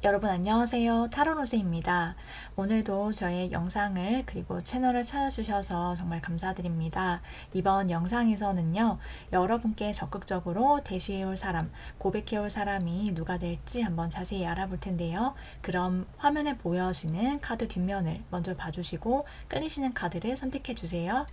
여러분 안녕하세요. 타로노스입니다. 오늘도 저의 영상을 그리고 채널을 찾아주셔서 정말 감사드립니다. 이번 영상에서는요, 여러분께 적극적으로 대시해올 사람, 고백해올 사람이 누가 될지 한번 자세히 알아볼 텐데요. 그럼 화면에 보여지는 카드 뒷면을 먼저 봐주시고 끌리시는 카드를 선택해 주세요.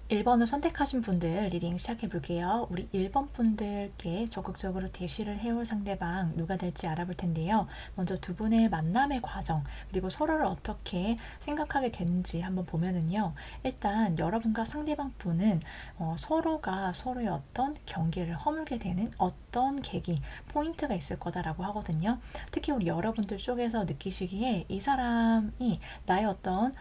1번을 선택하신 분들 리딩 시작해 볼게요. 우리 1번 분들께 적극적으로 대시를 해올 상대방 누가 될지 알아볼 텐데요. 먼저 두 분의 만남의 과정, 그리고 서로를 어떻게 생각하게 되는지 한번 보면은요. 일단 여러분과 상대방 분은 서로가 서로의 어떤 경계를 허물게 되는 어떤 계기, 포인트가 있을 거다라고 하거든요. 특히 우리 여러분들 쪽에서 느끼시기에 이 사람이 나의 어떤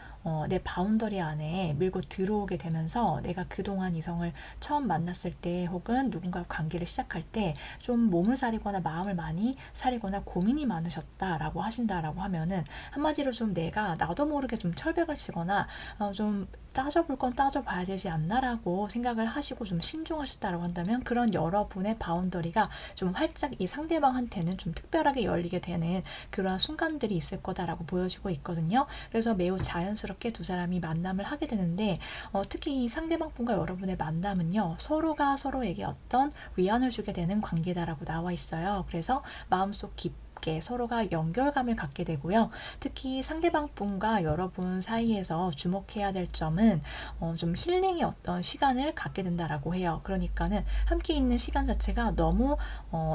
내 바운더리 안에 밀고 들어오게 되면서 내가 그동안 이성을 처음 만났을 때 혹은 누군가와 관계를 시작할 때 좀 몸을 사리거나 마음을 많이 사리거나 고민이 많으셨다라고 하신다라고 하면은 한마디로 좀 내가 나도 모르게 좀 철벽을 치거나 좀 따져볼 건 따져봐야 되지 않나라고 생각을 하시고 좀 신중하셨다라고 한다면 그런 여러분의 바운더리가 좀 활짝 이 상대방한테는 좀 특별하게 열리게 되는 그러한 순간들이 있을 거다라고 보여지고 있거든요. 그래서 매우 자연스럽게 두 사람이 만남을 하게 되는데 특히 이 상대방 분과 여러분의 만남은요. 서로가 서로에게 어떤 위안을 주게 되는 관계다라고 나와 있어요. 그래서 마음속 깊이 서로가 연결감을 갖게 되고요. 특히 상대방 분과 여러분 사이에서 주목해야 될 점은 좀 힐링의 어떤 시간을 갖게 된다라고 해요. 그러니까는 함께 있는 시간 자체가 너무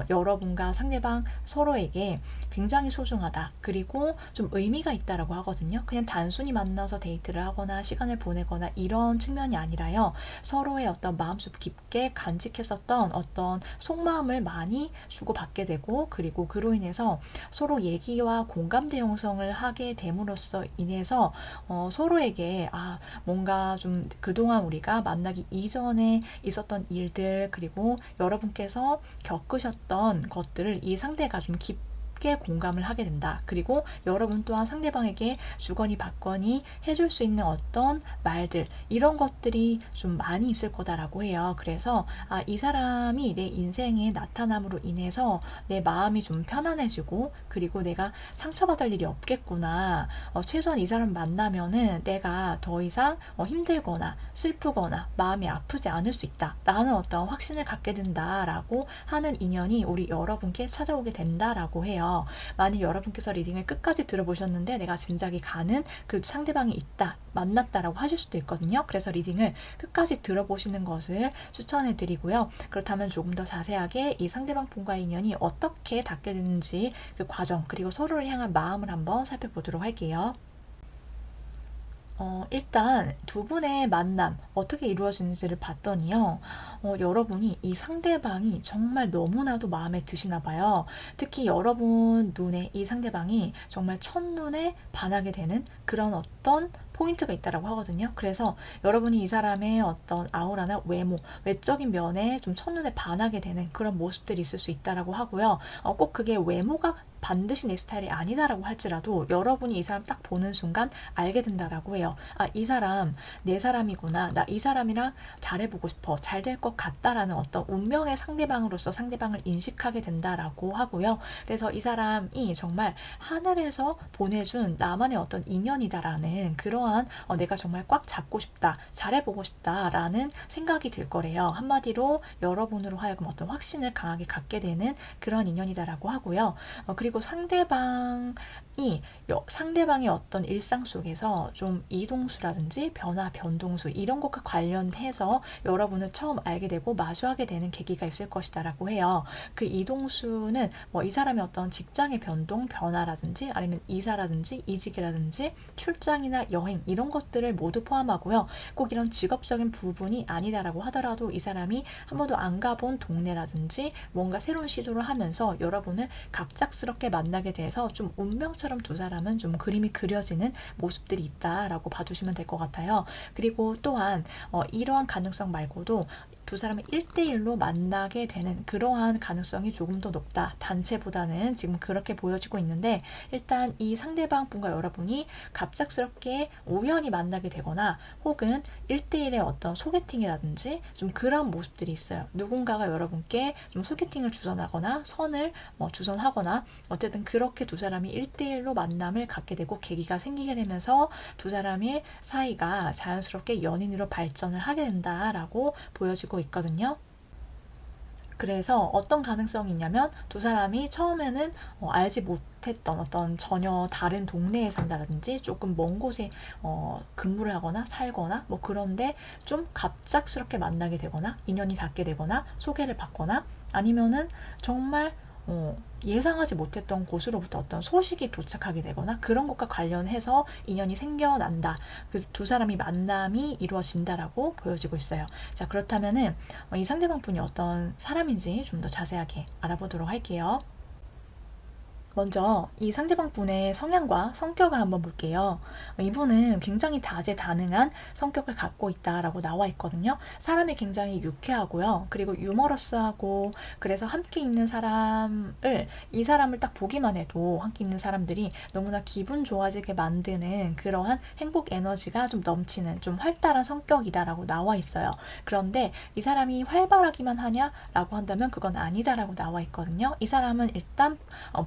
여러분과 상대방 서로에게 굉장히 소중하다. 그리고 좀 의미가 있다라고 하거든요. 그냥 단순히 만나서 데이트를 하거나 시간을 보내거나 이런 측면이 아니라요. 서로의 어떤 마음속 깊게 간직했었던 어떤 속마음을 많이 주고받게 되고 그리고 그로 인해서 서로 얘기와 공감대 형성을 하게 됨으로써 인해서 서로에게 뭔가 좀 그동안 우리가 만나기 이전에 있었던 일들 그리고 여러분께서 겪으셨던 것들을 이 상대가 좀 쉽게 공감을 하게 된다. 그리고 여러분 또한 상대방에게 주거니 받거니 해줄 수 있는 어떤 말들, 이런 것들이 좀 많이 있을 거다라고 해요. 그래서 이 사람이 내 인생에 나타남으로 인해서 내 마음이 좀 편안해지고, 그리고 내가 상처받을 일이 없겠구나. 최소한 이 사람 만나면은 내가 더 이상 힘들거나 슬프거나 마음이 아프지 않을 수 있다 라는 어떤 확신을 갖게 된다라고 하는 인연이 우리 여러분께 찾아오게 된다라고 해요. 만약 여러분께서 리딩을 끝까지 들어보셨는데 내가 짐작이 가는 그 상대방이 있다, 만났다라고 하실 수도 있거든요. 그래서 리딩을 끝까지 들어보시는 것을 추천해 드리고요. 그렇다면 조금 더 자세하게 이 상대방 분과의 인연이 어떻게 닿게 되는지 그 과정, 그리고 서로를 향한 마음을 한번 살펴보도록 할게요. 일단 두 분의 만남 어떻게 이루어지는지를 봤더니요. 여러분이 이 상대방이 정말 너무나도 마음에 드시나 봐요. 특히 여러분 눈에 이 상대방이 정말 첫눈에 반하게 되는 그런 어떤 포인트가 있다라고 하거든요. 그래서 여러분이 이 사람의 어떤 아우라나 외모, 외적인 면에 좀 첫눈에 반하게 되는 그런 모습들이 있을 수 있다라고 하고요. 꼭 그게 외모가 반드시 내 스타일이 아니다라고 할지라도 여러분이 이 사람 딱 보는 순간 알게 된다라고 해요. 이 사람 내 사람이구나. 나 이 사람이랑 잘해보고 싶어. 잘 될 것 같다라는 어떤 운명의 상대방으로서 상대방을 인식하게 된다라고 하고요. 그래서 이 사람이 정말 하늘에서 보내준 나만의 어떤 인연이다라는 그러한 내가 정말 꽉 잡고 싶다. 잘해보고 싶다라는 생각이 들 거래요. 한마디로 여러분으로 하여금 어떤 확신을 강하게 갖게 되는 그런 인연이다라고 하고요. 그리고 상대방의 어떤 일상 속에서 좀 이동수라든지 변화, 변동수 이런 것과 관련해서 여러분을 처음 알게 되고 마주하게 되는 계기가 있을 것이다라고 해요. 그 이동수는 이 사람의 어떤 직장의 변동, 변화라든지 아니면 이사라든지 이직이라든지 출장이나 여행 이런 것들을 모두 포함하고요. 꼭 이런 직업적인 부분이 아니다라고 하더라도 이 사람이 한 번도 안 가본 동네라든지 뭔가 새로운 시도를 하면서 여러분을 갑작스럽게 만나게 돼서 좀 운명처럼 두 사람은 좀 그림이 그려지는 모습들이 있다라고 봐주시면 될 것 같아요. 그리고 또한 이러한 가능성 말고도 두 사람을 1대1로 만나게 되는 그러한 가능성이 조금 더 높다. 단체보다는 지금 그렇게 보여지고 있는데, 일단 이 상대방 분과 여러분이 갑작스럽게 우연히 만나게 되거나 혹은 1대1의 어떤 소개팅이라든지 좀 그런 모습들이 있어요. 누군가가 여러분께 좀 소개팅을 주선하거나 선을 주선하거나 어쨌든 그렇게 두 사람이 1대1로 만남을 갖게 되고 계기가 생기게 되면서 두 사람의 사이가 자연스럽게 연인으로 발전을 하게 된다라고 보여지고 있거든요. 그래서 어떤 가능성이 있냐면 두 사람이 처음에는 알지 못했던 어떤 전혀 다른 동네에 산다든지 조금 먼 곳에 근무를 하거나 살거나 그런데 좀 갑작스럽게 만나게 되거나 인연이 닿게 되거나 소개를 받거나 아니면은 정말 예상하지 못했던 곳으로부터 어떤 소식이 도착하게 되거나 그런 것과 관련해서 인연이 생겨난다. 그래서 두 사람이 만남이 이루어진다라고 보여지고 있어요. 자, 그렇다면은 이 상대방 분이 어떤 사람인지 좀 더 자세하게 알아보도록 할게요. 먼저 이 상대방 분의 성향과 성격을 한번 볼게요. 이분은 굉장히 다재다능한 성격을 갖고 있다라고 나와 있거든요. 사람이 굉장히 유쾌하고요. 그리고 유머러스하고, 그래서 함께 있는 이 사람을 딱 보기만 해도 함께 있는 사람들이 너무나 기분 좋아지게 만드는 그러한 행복 에너지가 좀 넘치는 좀 활달한 성격이다라고 나와 있어요. 그런데 이 사람이 활발하기만 하냐라고 한다면 그건 아니다라고 나와 있거든요. 이 사람은 일단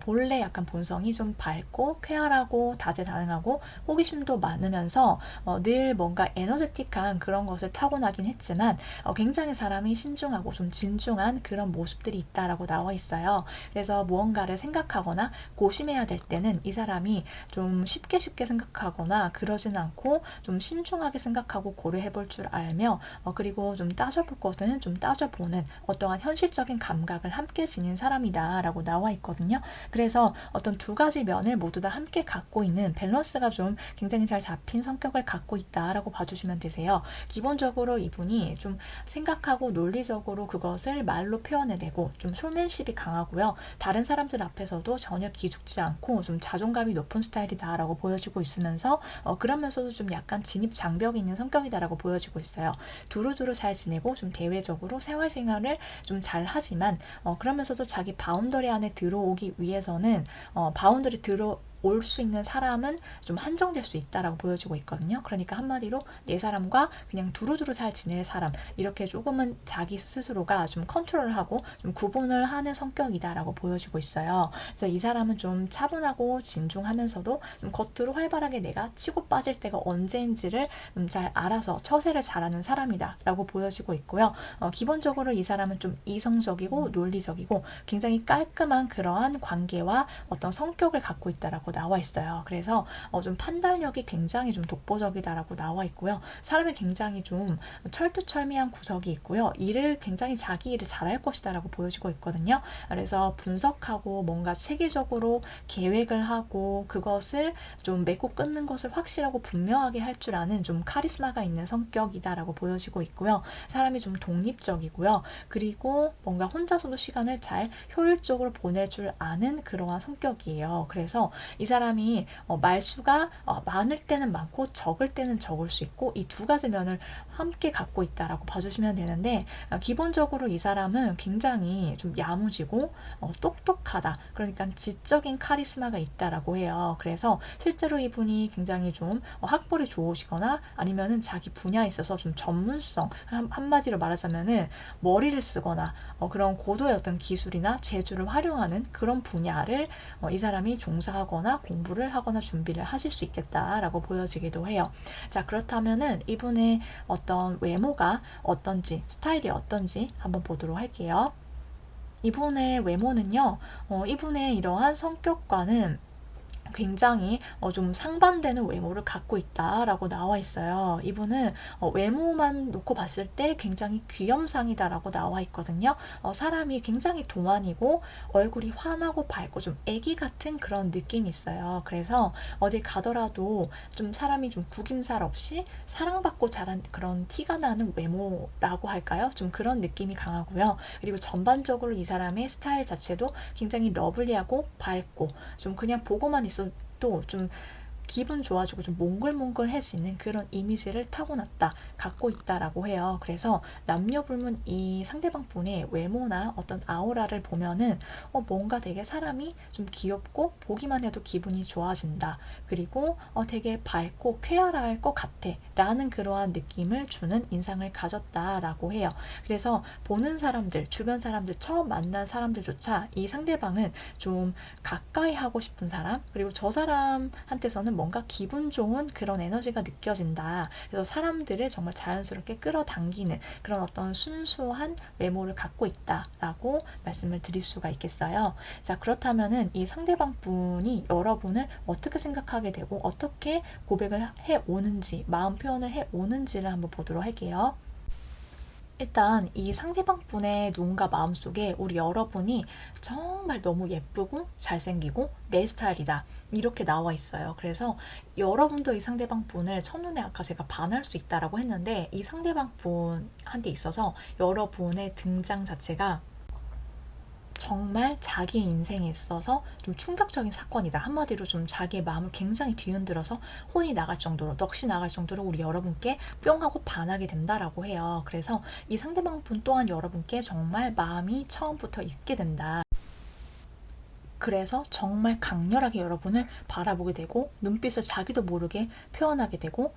본래 약간 본성이 좀 밝고 쾌활하고 다재다능하고 호기심도 많으면서 늘 뭔가 에너제틱한 그런 것을 타고나긴 했지만 굉장히 사람이 신중하고 좀 진중한 그런 모습들이 있다라고 나와 있어요. 그래서 무언가를 생각하거나 고심해야 될 때는 이 사람이 좀 쉽게 생각하거나 그러진 않고 좀 신중하게 생각하고 고려해 볼 줄 알며 그리고 좀 따져볼 것은 좀 따져보는 어떠한 현실적인 감각을 함께 지닌 사람이다라고 나와 있거든요. 그래서 어떤 두 가지 면을 모두 다 함께 갖고 있는 밸런스가 좀 굉장히 잘 잡힌 성격을 갖고 있다라고 봐주시면 되세요. 기본적으로 이분이 좀 생각하고 논리적으로 그것을 말로 표현해내고 좀 솔맨십이 강하고요. 다른 사람들 앞에서도 전혀 기죽지 않고 좀 자존감이 높은 스타일이다라고 보여지고 있으면서 그러면서도 좀 약간 진입 장벽이 있는 성격이다라고 보여지고 있어요. 두루두루 잘 지내고 좀 대외적으로 생활을 좀 잘 하지만 그러면서도 자기 바운더리 안에 들어오기 위해서는 보면은 바운더리 올 수 있는 사람은 좀 한정될 수 있다라고 보여지고 있거든요. 그러니까 한마디로 내 사람과 그냥 두루두루 잘 지낼 사람, 이렇게 조금은 자기 스스로가 좀 컨트롤하고 좀 구분을 하는 성격이다라고 보여지고 있어요. 그래서 이 사람은 좀 차분하고 진중하면서도 좀 겉으로 활발하게 내가 치고 빠질 때가 언제인지를 잘 알아서 처세를 잘하는 사람이다라고 보여지고 있고요. 기본적으로 이 사람은 좀 이성적이고 논리적이고 굉장히 깔끔한 그러한 관계와 어떤 성격을 갖고 있다라고 나와 있어요. 그래서 좀 판단력이 굉장히 좀 독보적이다라고 나와 있고요. 사람이 굉장히 좀 철두철미한 구석이 있고요. 굉장히 자기 일을 잘할 것이다라고 보여지고 있거든요. 그래서 분석하고 뭔가 체계적으로 계획을 하고 그것을 좀 맺고 끊는 것을 확실하고 분명하게 할 줄 아는 좀 카리스마가 있는 성격이다라고 보여지고 있고요. 사람이 좀 독립적이고요. 그리고 뭔가 혼자서도 시간을 잘 효율적으로 보낼 줄 아는 그러한 성격이에요. 그래서 이 사람이 말수가 많을 때는 많고 적을 때는 적을 수 있고 이 두 가지 면을 함께 갖고 있다라고 봐주시면 되는데, 기본적으로 이 사람은 굉장히 좀 야무지고 똑똑하다. 그러니까 지적인 카리스마가 있다라고 해요. 그래서 실제로 이분이 굉장히 좀 학벌이 좋으시거나 아니면은 자기 분야에 있어서 좀 전문성, 한마디로 말하자면은 머리를 쓰거나 그런 고도의 어떤 기술이나 재주를 활용하는 그런 분야를 이 사람이 종사하거나 공부를 하거나 준비를 하실 수 있겠다라고 보여지기도 해요. 자, 그렇다면은 이분의 어떤 외모가 어떤지, 스타일이 어떤지 한번 보도록 할게요. 이분의 외모는요, 이분의 이러한 성격과는 굉장히 좀 상반되는 외모를 갖고 있다라고 나와 있어요. 이분은 외모만 놓고 봤을 때 굉장히 귀염상이다라고 나와 있거든요. 사람이 굉장히 동안이고 얼굴이 환하고 밝고 좀 애기 같은 그런 느낌이 있어요. 그래서 어딜 가더라도 좀 사람이 좀 구김살 없이 사랑받고 자란 그런 티가 나는 외모라고 할까요? 좀 그런 느낌이 강하고요. 그리고 전반적으로 이 사람의 스타일 자체도 굉장히 러블리하고 밝고 좀 그냥 보고만 있어도 좀 기분 좋아지고 좀 몽글몽글해지는 그런 이미지를 타고났다, 갖고 있다라고 해요. 그래서 남녀불문 이 상대방 분의 외모나 어떤 아우라를 보면은 뭔가 되게 사람이 좀 귀엽고 보기만 해도 기분이 좋아진다. 그리고 되게 밝고 쾌활할 것 같아 라는 그러한 느낌을 주는 인상을 가졌다라고 해요. 그래서 보는 사람들, 주변 사람들, 처음 만난 사람들조차 이 상대방은 좀 가까이 하고 싶은 사람, 그리고 저 사람한테서는 뭔가 기분 좋은 그런 에너지가 느껴진다. 그래서 사람들을 정말 자연스럽게 끌어당기는 그런 어떤 순수한 외모를 갖고 있다라고 말씀을 드릴 수가 있겠어요. 자, 그렇다면은 이 상대방 분이 여러분을 어떻게 생각하게 되고 어떻게 고백을 해 오는지, 마음 표현을 해 오는지를 한번 보도록 할게요. 일단 이 상대방 분의 눈과 마음속에 우리 여러분이 정말 너무 예쁘고 잘생기고 내 스타일이다, 이렇게 나와 있어요. 그래서 여러분도 이 상대방 분을 첫눈에 아까 제가 반할 수 있다라고 했는데, 이 상대방 분한테 있어서 여러분의 등장 자체가 정말 자기 인생에 있어서 좀 충격적인 사건이다. 한마디로 좀 자기의 마음을 굉장히 뒤흔들어서 혼이 나갈 정도로, 넋이 나갈 정도로 우리 여러분께 뿅 하고 반하게 된다라고 해요. 그래서 이 상대방 분 또한 여러분께 정말 마음이 처음부터 있게 된다. 그래서 정말 강렬하게 여러분을 바라보게 되고 눈빛을 자기도 모르게 표현하게 되고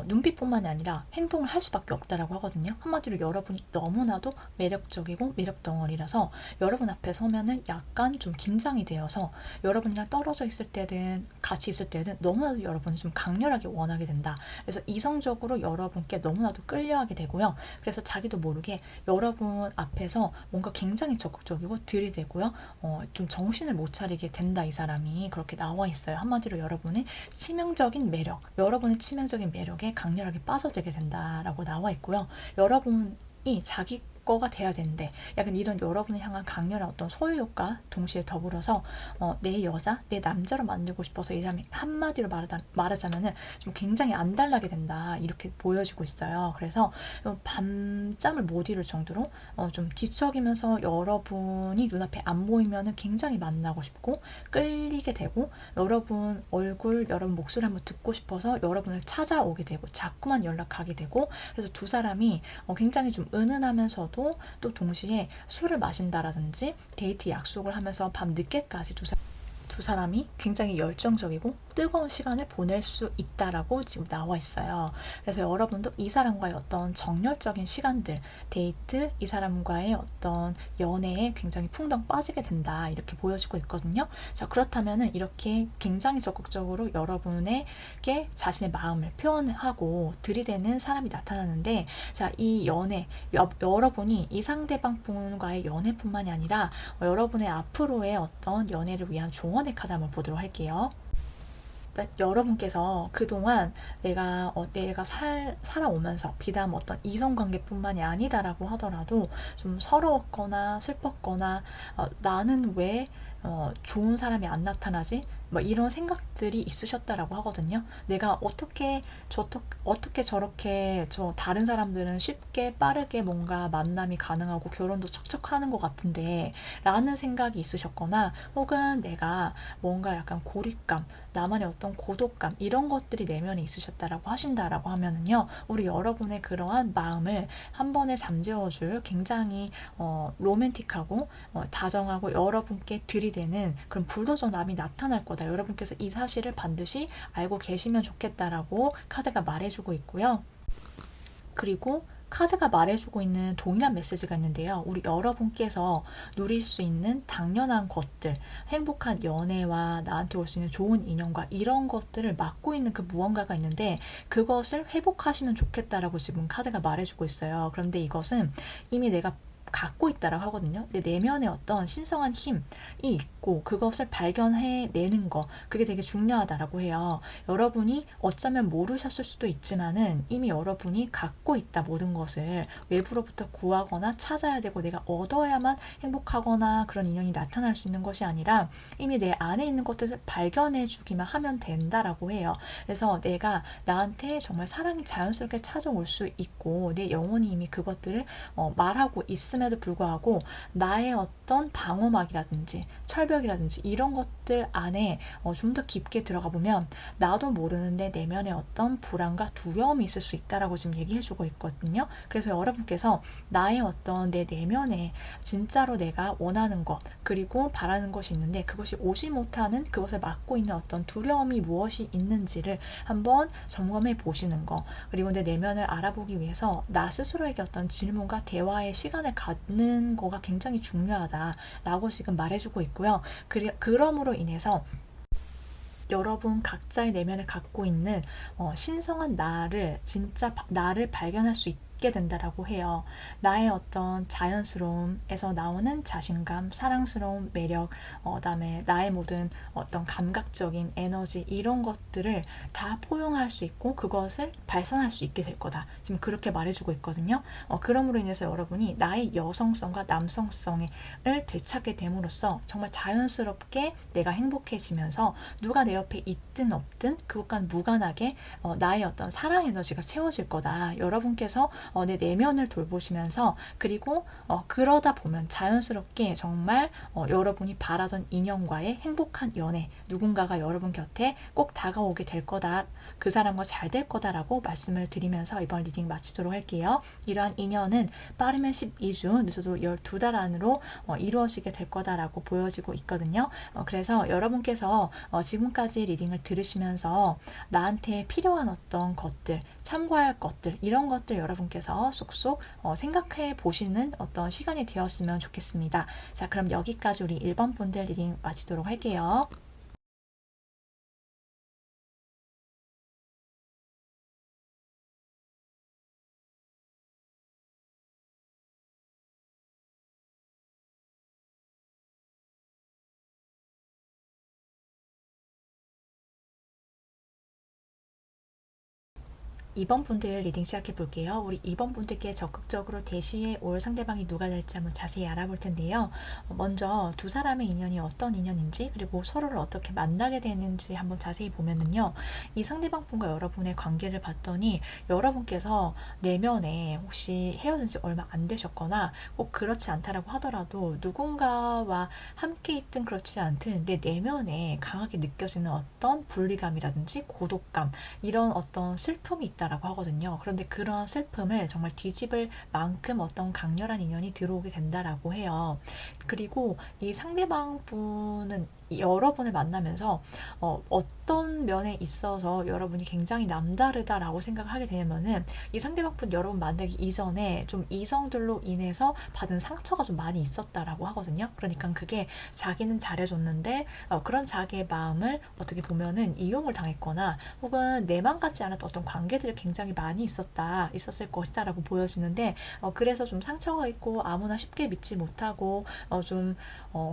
눈빛뿐만이 아니라 행동을 할 수밖에 없다라고 하거든요. 한마디로 여러분이 너무나도 매력적이고 매력 덩어리라서 여러분 앞에 서면은 약간 좀 긴장이 되어서 여러분이랑 떨어져 있을 때든 같이 있을 때든 너무나도 여러분을 좀 강렬하게 원하게 된다. 그래서 이성적으로 여러분께 너무나도 끌려하게 되고요. 그래서 자기도 모르게 여러분 앞에서 뭔가 굉장히 적극적이고 들이대고요. 좀 정신을 못 차리게 된다, 이 사람이. 그렇게 나와 있어요. 한마디로 여러분의 치명적인 매력, 여러분의 치명적인 매력에 강렬하게 빠져들게 된다라고 나와 있고요. 여러분이 자기 거가 돼야 되는데 약간 이런 여러분을 향한 강렬한 어떤 소유욕과 동시에 더불어서 내 여자, 내 남자로 만들고 싶어서 이 사람이 한마디로 말하자면은 좀 굉장히 안달나게 된다, 이렇게 보여지고 있어요. 그래서 밤잠을 못 이룰 정도로 좀 뒤척이면서 여러분이 눈앞에 안 보이면은 굉장히 만나고 싶고 끌리게 되고, 여러분 얼굴, 여러분 목소리 한번 듣고 싶어서 여러분을 찾아오게 되고 자꾸만 연락하게 되고, 그래서 두 사람이 굉장히 좀 은은하면서 또 동시에 술을 마신다라든지 데이트 약속을 하면서 밤 늦게까지 두 사람 두 사람이 굉장히 열정적이고 뜨거운 시간을 보낼 수 있다라고 지금 나와 있어요. 그래서 여러분도 이 사람과의 어떤 정열적인 시간들, 데이트, 이 사람과의 어떤 연애에 굉장히 풍덩 빠지게 된다, 이렇게 보여지고 있거든요. 자, 그렇다면은 이렇게 굉장히 적극적으로 여러분에게 자신의 마음을 표현하고 들이대는 사람이 나타나는데, 자, 이 연애, 여러분이 이 상대방 분과의 연애뿐만이 아니라 여러분의 앞으로의 어떤 연애를 위한 조언의 카드 한번 보도록 할게요. 여러분께서 그동안 내가 살아오면서 비단 어떤 이성관계뿐만이 아니다라고 하더라도 좀 서러웠거나 슬펐거나, 나는 왜 좋은 사람이 안 나타나지? 뭐 이런 생각들이 있으셨다라고 하거든요. 내가 어떻게 저렇게 다른 사람들은 쉽게 빠르게 뭔가 만남이 가능하고 결혼도 척척하는 것 같은데 라는 생각이 있으셨거나, 혹은 내가 뭔가 약간 고립감, 나만의 어떤 고독감, 이런 것들이 내면에 있으셨다라고 하신다라고 하면은요, 우리 여러분의 그러한 마음을 한 번에 잠재워줄 굉장히 로맨틱하고 다정하고 여러분께 들이대는 그런 불도저남이 나타날 거다, 여러분께서 이 사실을 반드시 알고 계시면 좋겠다라고 카드가 말해주고 있고요. 그리고 카드가 말해주고 있는 동일한 메시지가 있는데요. 우리 여러분께서 누릴 수 있는 당연한 것들, 행복한 연애와 나한테 올 수 있는 좋은 인연과 이런 것들을 막고 있는 그 무언가가 있는데, 그것을 회복하시면 좋겠다라고 지금 카드가 말해주고 있어요. 그런데 이것은 이미 내가 갖고 있다라고 하거든요. 내 내면에 어떤 신성한 힘이 있고 그것을 발견해내는 거, 그게 되게 중요하다라고 해요. 여러분이 어쩌면 모르셨을 수도 있지만은 이미 여러분이 갖고 있다, 모든 것을. 외부로부터 구하거나 찾아야 되고 내가 얻어야만 행복하거나 그런 인연이 나타날 수 있는 것이 아니라 이미 내 안에 있는 것들을 발견해 주기만 하면 된다라고 해요. 그래서 내가 나한테 정말 사랑이 자연스럽게 찾아올 수 있고 내 영혼이 이미 그것들을 말하고 있음에도 불구하고 나의 어떤 방어막이라든지 철벽이라든지 이런 것들 안에 좀 더 깊게 들어가 보면 나도 모르는데 내면에 어떤 불안과 두려움이 있을 수 있다라고 지금 얘기해주고 있거든요. 그래서 여러분께서 나의 어떤 내 내면에 진짜로 내가 원하는 것, 그리고 바라는 것이 있는데 그것이 오지 못하는, 그것을 막고 있는 어떤 두려움이 무엇이 있는지를 한번 점검해 보시는 거, 그리고 내 내면을 알아보기 위해서 나 스스로에게 어떤 질문과 대화의 시간을 갖는 거가 굉장히 중요하다라고 지금 말해주고 있고요. 그럼으로 인해서 여러분 각자의 내면에 갖고 있는 신성한 나를, 진짜 나를 발견할 수 있게 된다라고 해요. 나의 어떤 자연스러움에서 나오는 자신감, 사랑스러운 매력, 그다음에 나의 모든 어떤 감각적인 에너지, 이런 것들을 다 포용할 수 있고 그것을 발산할 수 있게 될 거다, 지금 그렇게 말해주고 있거든요. 그럼으로 인해서 여러분이 나의 여성성과 남성성을 되찾게 됨으로써 정말 자연스럽게 내가 행복해지면서 누가 내 옆에 있든 없든 그것과 무관하게 나의 어떤 사랑 에너지가 채워질 거다. 여러분께서 내 내면을 돌보시면서, 그리고 그러다 보면 자연스럽게 정말 여러분이 바라던 인연과의 행복한 연애, 누군가가 여러분 곁에 꼭 다가오게 될 거다, 그 사람과 잘 될 거다라고 말씀을 드리면서 이번 리딩 마치도록 할게요. 이러한 인연은 빠르면 12주, 늦어도 12달 안으로 이루어지게 될 거다라고 보여지고 있거든요. 그래서 여러분께서 지금까지 리딩을 들으시면서 나한테 필요한 어떤 것들, 참고할 것들, 이런 것들 여러분께서 쏙쏙 생각해 보시는 어떤 시간이 되었으면 좋겠습니다. 자, 그럼 여기까지 우리 1번 분들 리딩 마치도록 할게요. 이번 분들 리딩 시작해 볼게요. 우리 이번 분들께 적극적으로 대시해 올 상대방이 누가 될지 한번 자세히 알아볼 텐데요. 먼저 두 사람의 인연이 어떤 인연인지, 그리고 서로를 어떻게 만나게 되는지 한번 자세히 보면은요, 이 상대방 분과 여러분의 관계를 봤더니 여러분께서 내면에 혹시 헤어진 지 얼마 안 되셨거나 꼭 그렇지 않다라고 하더라도 누군가와 함께 있든 그렇지 않든 내 내면에 강하게 느껴지는 어떤 분리감이라든지 고독감, 이런 어떤 슬픔이 있다 있다라고 하거든요. 그런데 그런 슬픔을 정말 뒤집을 만큼 어떤 강렬한 인연이 들어오게 된다라고 해요. 그리고 이 상대방 분은 여러분을 만나면서 어떤 면에 있어서 여러분이 굉장히 남다르다라고 생각을 하게 되냐면은 이 상대방 분 여러분 만나기 이전에 좀 이성들로 인해서 받은 상처가 좀 많이 있었다라고 하거든요. 그러니까 그게 자기는 잘해줬는데 그런 자기의 마음을 어떻게 보면은 이용을 당했거나 혹은 내 맘 같지 않았던 어떤 관계들이 굉장히 많이 있었을 것이다라고 보여지는데 그래서 좀 상처가 있고 아무나 쉽게 믿지 못하고 좀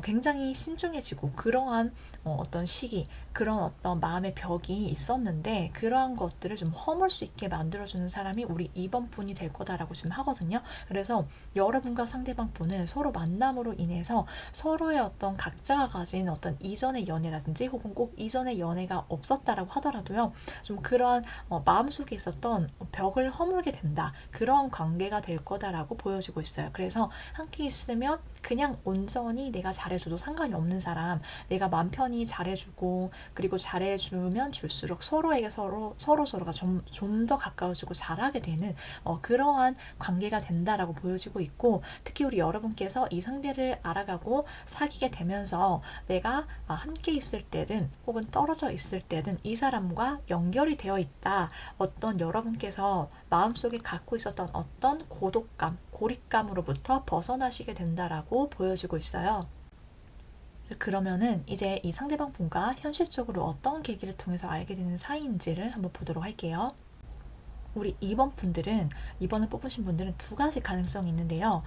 굉장히 신중해지고 그러한 어떤 시기, 그런 어떤 마음의 벽이 있었는데 그러한 것들을 좀 허물 수 있게 만들어주는 사람이 우리 2번 분이 될 거다라고 지금 하거든요. 그래서 여러분과 상대방 분은 서로 만남으로 인해서 서로의 어떤 각자가 가진 어떤 이전의 연애라든지 혹은 꼭 이전의 연애가 없었다라고 하더라도요. 좀 그러한 마음속에 있었던 벽을 허물게 된다. 그런 관계가 될 거다라고 보여지고 있어요. 그래서 함께 있으면 그냥 온전히 내가 잘해줘도 상관이 없는 사람, 내가 맘 편히 잘해주고 그리고 잘해주면 줄수록 서로에게 서로가 좀 더 가까워지고 잘하게 되는 그러한 관계가 된다라고 보여지고 있고 특히 우리 여러분께서 이 상대를 알아가고 사귀게 되면서 내가 함께 있을 때든 혹은 떨어져 있을 때든 이 사람과 연결이 되어 있다. 어떤 여러분께서 마음속에 갖고 있었던 어떤 고독감, 고립감으로부터 벗어나시게 된다라고 보여지고 있어요. 그러면은 이제 이 상대방 분과 현실적으로 어떤 계기를 통해서 알게 되는 사이인지를 한번 보도록 할게요. 우리 2번 분들은 2번을 뽑으신 분들은 두 가지 가능성이 있는데요.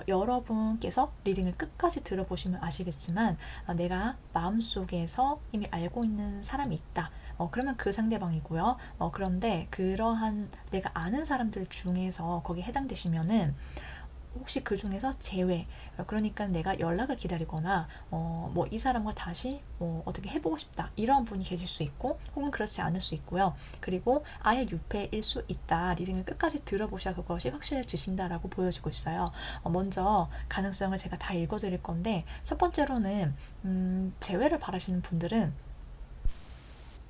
여러분께서 리딩을 끝까지 들어보시면 아시겠지만 내가 마음속에서 이미 알고 있는 사람이 있다. 그러면 그 상대방이고요. 그런데 그러한 내가 아는 사람들 중에서 거기에 해당되시면은 혹시 그 중에서 제외, 그러니까 내가 연락을 기다리거나 뭐 이 사람과 다시 어떻게 해보고 싶다 이런 분이 계실 수 있고 혹은 그렇지 않을 수 있고요. 그리고 아예 유패일 수 있다. 리딩을 끝까지 들어보셔야 그것이 확실해지신다라고 보여지고 있어요. 먼저 가능성을 제가 다 읽어드릴 건데 첫 번째로는 제외를 바라시는 분들은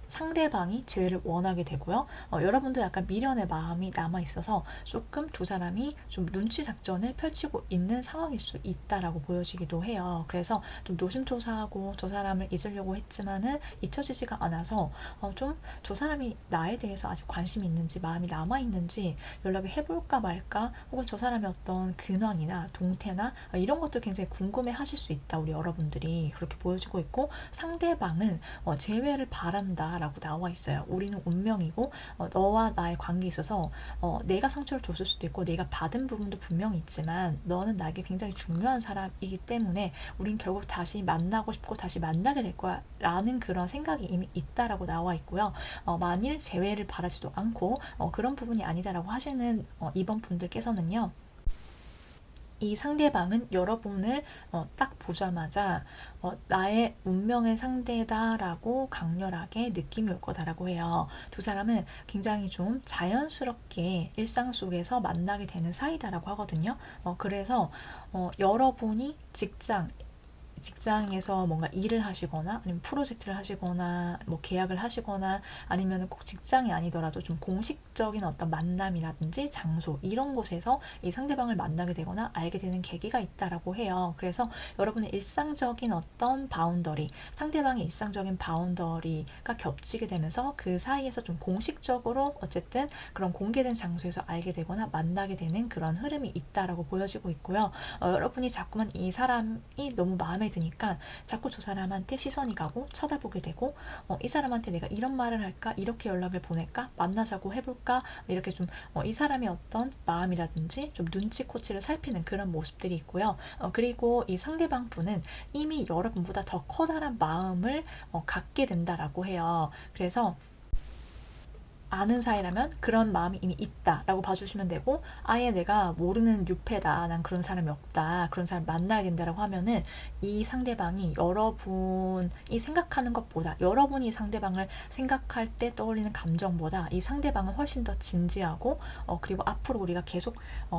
상대방이 재회를 원하게 되고요. 여러분도 약간 미련의 마음이 남아있어서 조금 두 사람이 좀 눈치 작전을 펼치고 있는 상황일 수 있다라고 보여지기도 해요. 그래서 좀 노심초사하고 저 사람을 잊으려고 했지만은 잊혀지지가 않아서 좀 저 사람이 나에 대해서 아직 관심이 있는지 마음이 남아있는지 연락을 해볼까 말까 혹은 저 사람의 어떤 근황이나 동태나 이런 것도 굉장히 궁금해 하실 수 있다. 우리 여러분들이 그렇게 보여지고 있고 상대방은 재회를 바란다 라고 나와 있어요. 우리는 운명이고 너와 나의 관계에 있어서 내가 상처를 줬을 수도 있고 내가 받은 부분도 분명히 있지만 너는 나에게 굉장히 중요한 사람이기 때문에 우린 결국 다시 만나고 싶고 다시 만나게 될 거야 라는 그런 생각이 이미 있다라고 나와 있고요. 만일 재회를 바라지도 않고 그런 부분이 아니다라고 하시는 2번 분들께서는요. 이 상대방은 여러분을 딱 보자마자 나의 운명의 상대다라고 강렬하게 느낌이 올 거다라고 해요. 두 사람은 굉장히 좀 자연스럽게 일상 속에서 만나게 되는 사이다라고 하거든요. 그래서 여러분이 직장에서 뭔가 일을 하시거나 아니면 프로젝트를 하시거나 뭐 계약을 하시거나 아니면 꼭 직장이 아니더라도 좀 공식적인 어떤 만남이라든지 장소 이런 곳에서 이 상대방을 만나게 되거나 알게 되는 계기가 있다라고 해요. 그래서 여러분의 일상적인 어떤 바운더리, 상대방의 일상적인 바운더리가 겹치게 되면서 그 사이에서 좀 공식적으로 어쨌든 그런 공개된 장소에서 알게 되거나 만나게 되는 그런 흐름이 있다라고 보여지고 있고요. 여러분이 자꾸만 이 사람이 너무 마음에 드니까 자꾸 저 사람한테 시선이 가고 쳐다보게 되고 이 사람한테 내가 이런 말을 할까 이렇게 연락을 보낼까 만나자고 해볼까 이렇게 좀 이 사람의 어떤 마음이라든지 좀 눈치코치를 살피는 그런 모습들이 있고요. 그리고 이 상대방 분은 이미 여러분보다 더 커다란 마음을 갖게 된다라고 해요. 그래서 아는 사이라면 그런 마음이 이미 있다라고 봐주시면 되고 아예 내가 모르는 유패다 난 그런 사람이 없다 그런 사람 만나야 된다라고 하면은 이 상대방이 여러분이 생각하는 것보다 여러분이 상대방을 생각할 때 떠올리는 감정보다 이 상대방은 훨씬 더 진지하고 그리고 앞으로 우리가 계속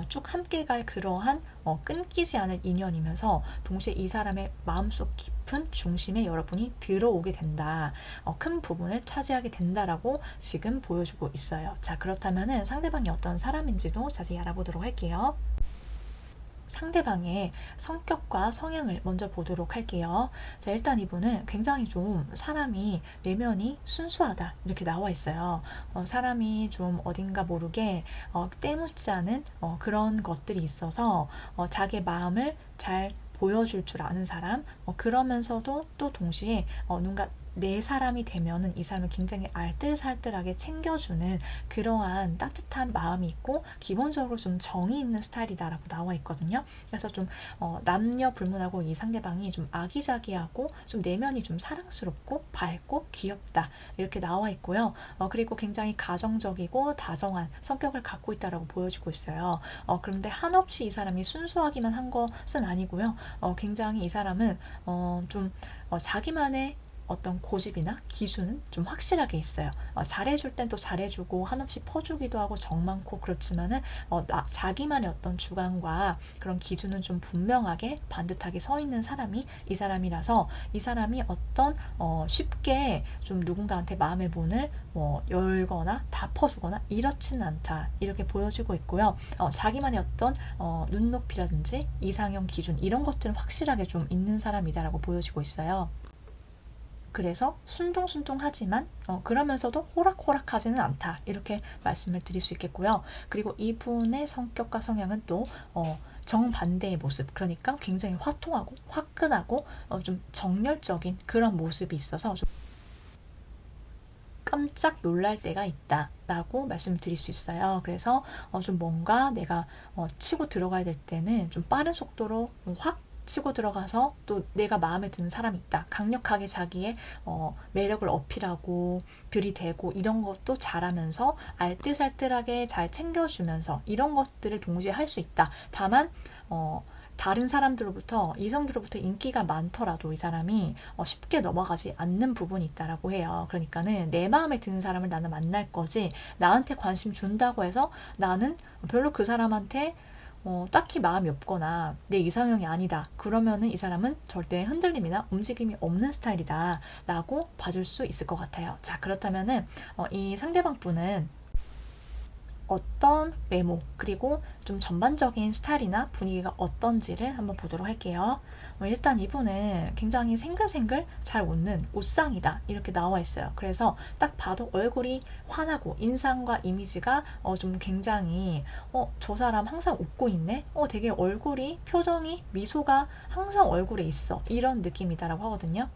쭉 함께 갈 그러한 끊기지 않을 인연이면서 동시에 이 사람의 마음속 깊은 높은 중심에 여러분이 들어오게 된다. 큰 부분을 차지하게 된다라고 지금 보여주고 있어요. 자, 그렇다면은 상대방이 어떤 사람인지도 자세히 알아보도록 할게요. 상대방의 성격과 성향을 먼저 보도록 할게요. 자, 일단 이분은 굉장히 좀 사람이 내면이 순수하다 이렇게 나와 있어요. 사람이 좀 어딘가 모르게 때묻지 않은 그런 것들이 있어서 자기 마음을 잘 보여줄 줄 아는 사람, 그러면서도 또 동시에 누군가 내 사람이 되면은 이 사람을 굉장히 알뜰살뜰하게 챙겨주는 그러한 따뜻한 마음이 있고 기본적으로 좀 정이 있는 스타일이다라고 나와 있거든요. 그래서 좀 남녀 불문하고 이 상대방이 좀 아기자기하고 좀 내면이 좀 사랑스럽고 밝고 귀엽다 이렇게 나와 있고요. 그리고 굉장히 가정적이고 다정한 성격을 갖고 있다라고 보여지고 있어요. 그런데 한없이 이 사람이 순수하기만 한 것은 아니고요. 굉장히 이 사람은 좀 자기만의 어떤 고집이나 기준은 좀 확실하게 있어요. 잘해줄 땐 또 잘해주고 한없이 퍼주기도 하고 정 많고 그렇지만은 자기만의 어떤 주관과 그런 기준은 좀 분명하게 반듯하게 서 있는 사람이 이 사람이라서 이 사람이 어떤 쉽게 좀 누군가한테 마음의 문을 열거나 닫아주거나 이렇지는 않다 이렇게 보여지고 있고요. 자기만의 어떤 눈높이라든지 이상형 기준 이런 것들은 확실하게 좀 있는 사람이다라고 보여지고 있어요. 그래서 순둥순둥하지만 그러면서도 호락호락하지는 않다 이렇게 말씀을 드릴 수 있겠고요. 그리고 이분의 성격과 성향은 또 정반대의 모습, 그러니까 굉장히 화통하고 화끈하고 좀 정열적인 그런 모습이 있어서 좀 깜짝 놀랄 때가 있다 라고 말씀을 드릴 수 있어요. 그래서 좀 뭔가 내가 치고 들어가야 될 때는 좀 빠른 속도로 확 치고 들어가서 또 내가 마음에 드는 사람이 있다. 강력하게 자기의 매력을 어필하고 들이대고 이런 것도 잘하면서 알뜰살뜰하게 잘 챙겨주면서 이런 것들을 동시에 할 수 있다. 다만 다른 사람들로부터 이성들로부터 인기가 많더라도 이 사람이 쉽게 넘어가지 않는 부분이 있다라고 해요. 그러니까는 내 마음에 드는 사람을 나는 만날 거지 나한테 관심 준다고 해서 나는 별로 그 사람한테 딱히 마음이 없거나 내 이상형이 아니다. 그러면은 이 사람은 절대 흔들림이나 움직임이 없는 스타일이다 라고 봐줄 수 있을 것 같아요. 자, 그렇다면은 이 상대방 분은 어떤 외모 그리고 좀 전반적인 스타일이나 분위기가 어떤지를 한번 보도록 할게요. 일단 이분은 굉장히 생글생글 잘 웃는 웃상이다 이렇게 나와 있어요. 그래서 딱 봐도 얼굴이 환하고 인상과 이미지가 좀 굉장히 저 사람 항상 웃고 있네? 되게 얼굴이 표정이 미소가 항상 얼굴에 있어 이런 느낌이다라고 하거든요.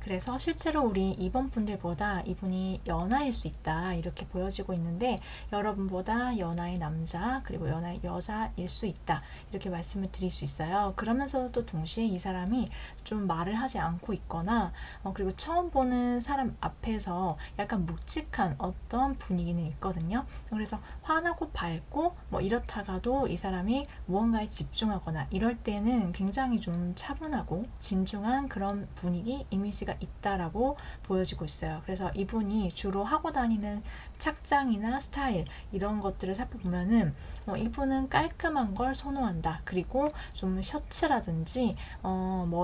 그래서 실제로 우리 2번 분들보다 이분이 연하일 수 있다 이렇게 보여지고 있는데 여러분보다 연하의 남자 그리고 연하의 여자일 수 있다 이렇게 말씀을 드릴 수 있어요. 그러면서도 동시에 이 사람이 좀 말을 하지 않고 있거나 그리고 처음 보는 사람 앞에서 약간 묵직한 어떤 분위기는 있거든요. 그래서 환하고 밝고 이렇다가도 이 사람이 무언가에 집중하거나 이럴 때는 굉장히 좀 차분하고 진중한 그런 분위기 이미지가 있다라고 보여지고 있어요. 그래서 이분이 주로 하고 다니는 착장이나 스타일 이런 것들을 살펴보면은 이분은 깔끔한 걸 선호한다. 그리고 좀 셔츠라든지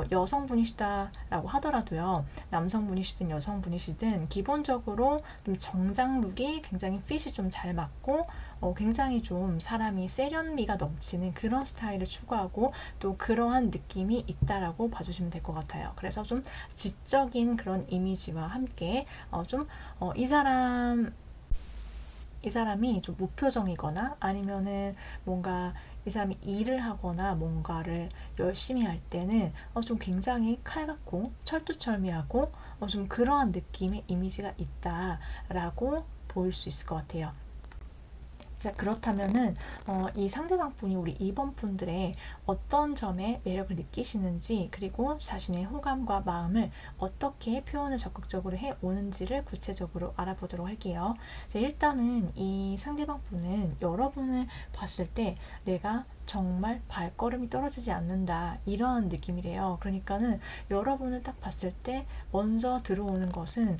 여성분이시다라고 하더라도요. 남성분이시든 여성분이시든 기본적으로 좀 정장룩이 굉장히 핏이 좀 잘 맞고 굉장히 좀 사람이 세련미가 넘치는 그런 스타일을 추구하고 또 그러한 느낌이 있다라고 봐주시면 될 것 같아요. 그래서 좀 지적인 그런 이미지와 함께 이 사람이 좀 무표정이거나 아니면은 뭔가 이 사람이 일을 하거나 뭔가를 열심히 할 때는 좀 굉장히 칼같고 철두철미하고 좀 그러한 느낌의 이미지가 있다라고 보일 수 있을 것 같아요. 자, 그렇다면은 이 상대방 분이 우리 2번 분들의 어떤 점에 매력을 느끼시는지 그리고 자신의 호감과 마음을 어떻게 표현을 적극적으로 해오는지를 구체적으로 알아보도록 할게요. 자, 일단은 이 상대방 분은 여러분을 봤을 때 내가 정말 발걸음이 떨어지지 않는다, 이런 느낌이래요. 그러니까는 여러분을 딱 봤을 때 먼저 들어오는 것은,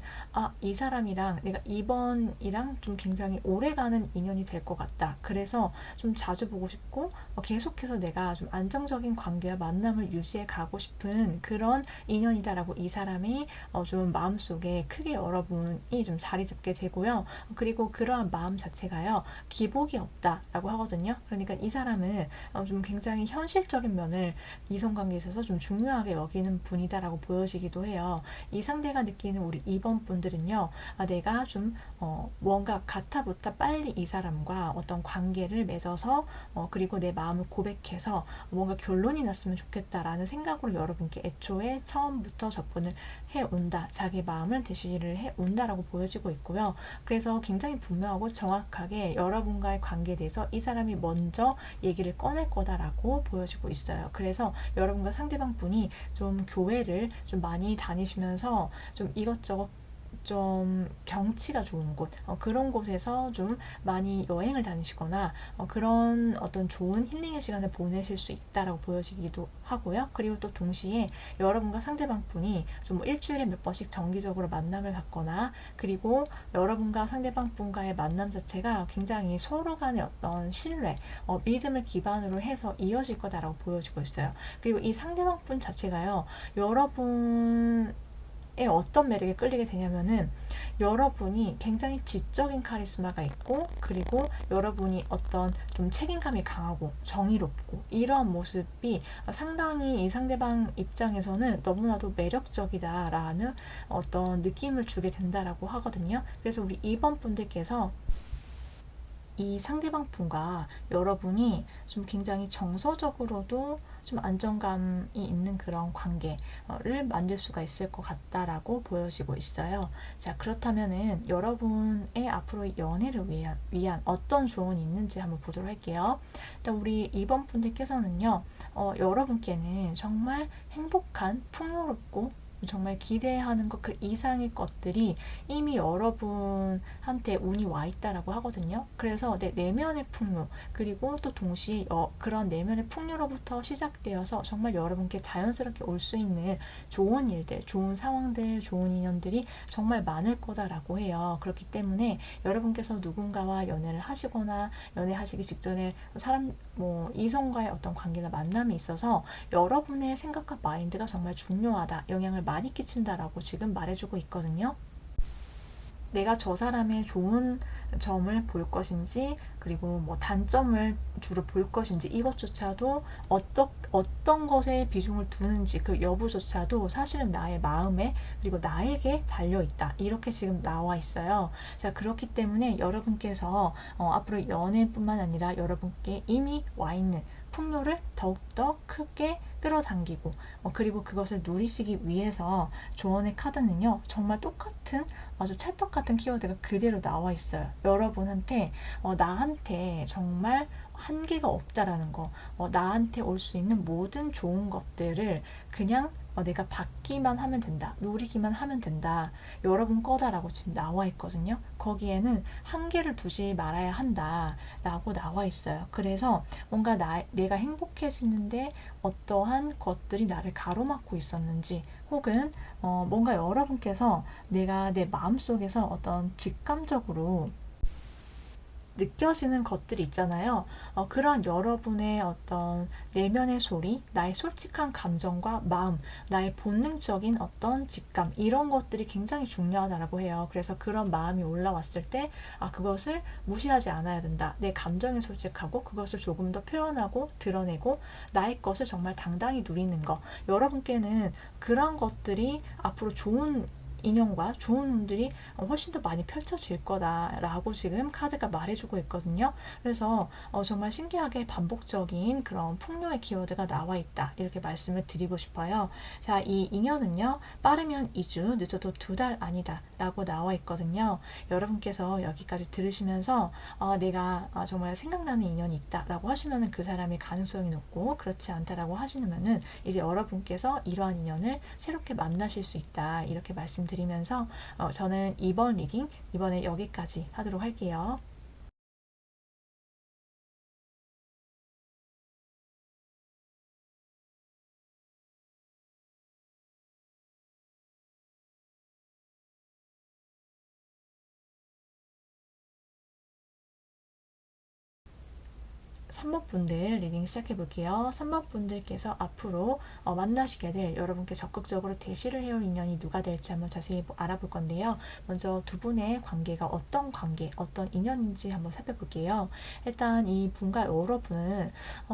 이 사람이랑 내가 이번이랑 좀 굉장히 오래가는 인연이 될 것 같다. 그래서 좀 자주 보고 싶고 계속해서 내가 좀 안정적인 관계와 만남을 유지해 가고 싶은 그런 인연이다라고 이 사람이 좀 마음속에 크게 여러분이 좀 자리 잡게 되고요. 그리고 그러한 마음 자체가요, 기복이 없다라고 하거든요. 그러니까 이 사람은 좀 굉장히 현실적인 면을 이성관계에 있어서 좀 중요하게 여기는 분이다라고 보여지기도 해요. 이 상대가 느끼는 우리 2번 분들은요, 내가 좀 뭔가 가타부타 빨리 이 사람과 어떤 관계를 맺어서 그리고 내 마음을 고백해서 뭔가 결론이 났으면 좋겠다라는 생각으로 여러분께 애초에 처음부터 접근을 해온다, 자기 마음을 대시를 해온다라고 보여지고 있고요. 그래서 굉장히 분명하고 정확하게 여러분과의 관계에 대해서 이 사람이 먼저 얘기를 꺼낼 거다라고 보여지고 있어요. 그래서 여러분과 상대방 분이 좀 교회를 좀 많이 다니시면서 좀 이것저것 좀 경치가 좋은 곳, 그런 곳에서 좀 많이 여행을 다니시거나 그런 어떤 좋은 힐링의 시간을 보내실 수 있다라고 보여지기도 하고요. 그리고 또 동시에 여러분과 상대방 분이 좀 일주일에 몇 번씩 정기적으로 만남을 갖거나, 그리고 여러분과 상대방 분과의 만남 자체가 굉장히 서로 간의 어떤 신뢰, 믿음을 기반으로 해서 이어질 거다라고 보여지고 있어요. 그리고 이 상대방 분 자체가요, 여러분 어떤 매력에 끌리게 되냐면은, 여러분이 굉장히 지적인 카리스마가 있고, 그리고 여러분이 어떤 좀 책임감이 강하고 정의롭고 이러한 모습이 상당히 이 상대방 입장에서는 너무나도 매력적이다라는 어떤 느낌을 주게 된다라고 하거든요. 그래서 우리 2번 분들께서 이 상대방 분과 여러분이 좀 굉장히 정서적으로도 좀 안정감이 있는 그런 관계를 만들 수가 있을 것 같다라고 보여지고 있어요. 자, 그렇다면은 여러분의 앞으로 연애를 위한 어떤 조언이 있는지 한번 보도록 할게요. 일단 우리 2번 분들께서는요, 여러분께는 정말 행복한, 풍요롭고 정말 기대하는 것 그 이상의 것들이 이미 여러분한테 운이 와 있다라고 하거든요. 그래서 내 내면의 풍요, 그리고 또 동시에 그런 내면의 풍요로부터 시작되어서 정말 여러분께 자연스럽게 올 수 있는 좋은 일들, 좋은 상황들, 좋은 인연들이 정말 많을 거다라고 해요. 그렇기 때문에 여러분께서 누군가와 연애를 하시거나 연애하시기 직전에 이성과의 어떤 관계나 만남이 있어서 여러분의 생각과 마인드가 정말 중요하다, 영향을 많이 끼친다라고 지금 말해주고 있거든요. 내가 저 사람의 좋은 점을 볼 것인지, 그리고 단점을 주로 볼 것인지, 이것조차도 어떤 것에 비중을 두는지 그 여부조차도 사실은 나의 마음에, 그리고 나에게 달려있다, 이렇게 지금 나와 있어요. 자, 그렇기 때문에 여러분께서 앞으로 연애뿐만 아니라 여러분께 이미 와 있는 풍요를 더욱더 크게 끌어당기고, 그리고 그것을 누리시기 위해서 조언의 카드는요, 정말 똑같은 아주 찰떡 같은 키워드가 그대로 나와 있어요. 여러분한테 나한테 정말 한계가 없다라는 거, 나한테 올 수 있는 모든 좋은 것들을 그냥 내가 받기만 하면 된다, 누리기만 하면 된다, 여러분 거다라고 지금 나와 있거든요. 거기에는 한계를 두지 말아야 한다라고 나와 있어요. 그래서 뭔가 내가 행복해지는데 어떠한 것들이 나를 가로막고 있었는지, 혹은 뭔가 여러분께서 내가 내 마음속에서 어떤 직감적으로 느껴지는 것들이 있잖아요. 그런 여러분의 어떤 내면의 소리, 나의 솔직한 감정과 마음, 나의 본능적인 어떤 직감, 이런 것들이 굉장히 중요하다고 해요. 그래서 그런 마음이 올라왔을 때, 그것을 무시하지 않아야 된다. 내 감정에 솔직하고 그것을 조금 더 표현하고 드러내고 나의 것을 정말 당당히 누리는 거. 여러분께는 그런 것들이 앞으로 좋은 인연과 좋은 운들이 훨씬 더 많이 펼쳐질 거다라고 지금 카드가 말해주고 있거든요. 그래서 정말 신기하게 반복적인 그런 풍요의 키워드가 나와 있다, 이렇게 말씀을 드리고 싶어요. 자, 이 인연은요, 빠르면 2주, 늦어도 2달 아니다 라고 나와 있거든요. 여러분께서 여기까지 들으시면서 내가 정말 생각나는 인연이 있다 라고 하시면 그 사람의 가능성이 높고, 그렇지 않다라고 하시면은 이제 여러분께서 이러한 인연을 새롭게 만나실 수 있다, 이렇게 말씀드리면서 저는 이번 리딩 이번에 여기까지 하도록 할게요. 3번 분들 리딩 시작해 볼게요. 3번 분들께서 앞으로 만나시게 될 여러분께 적극적으로 대시를 해올 인연이 누가 될지 한번 자세히 알아볼 건데요. 먼저 두 분의 관계가 어떤 관계, 어떤 인연인지 한번 살펴볼게요. 일단 이 분과 여러분은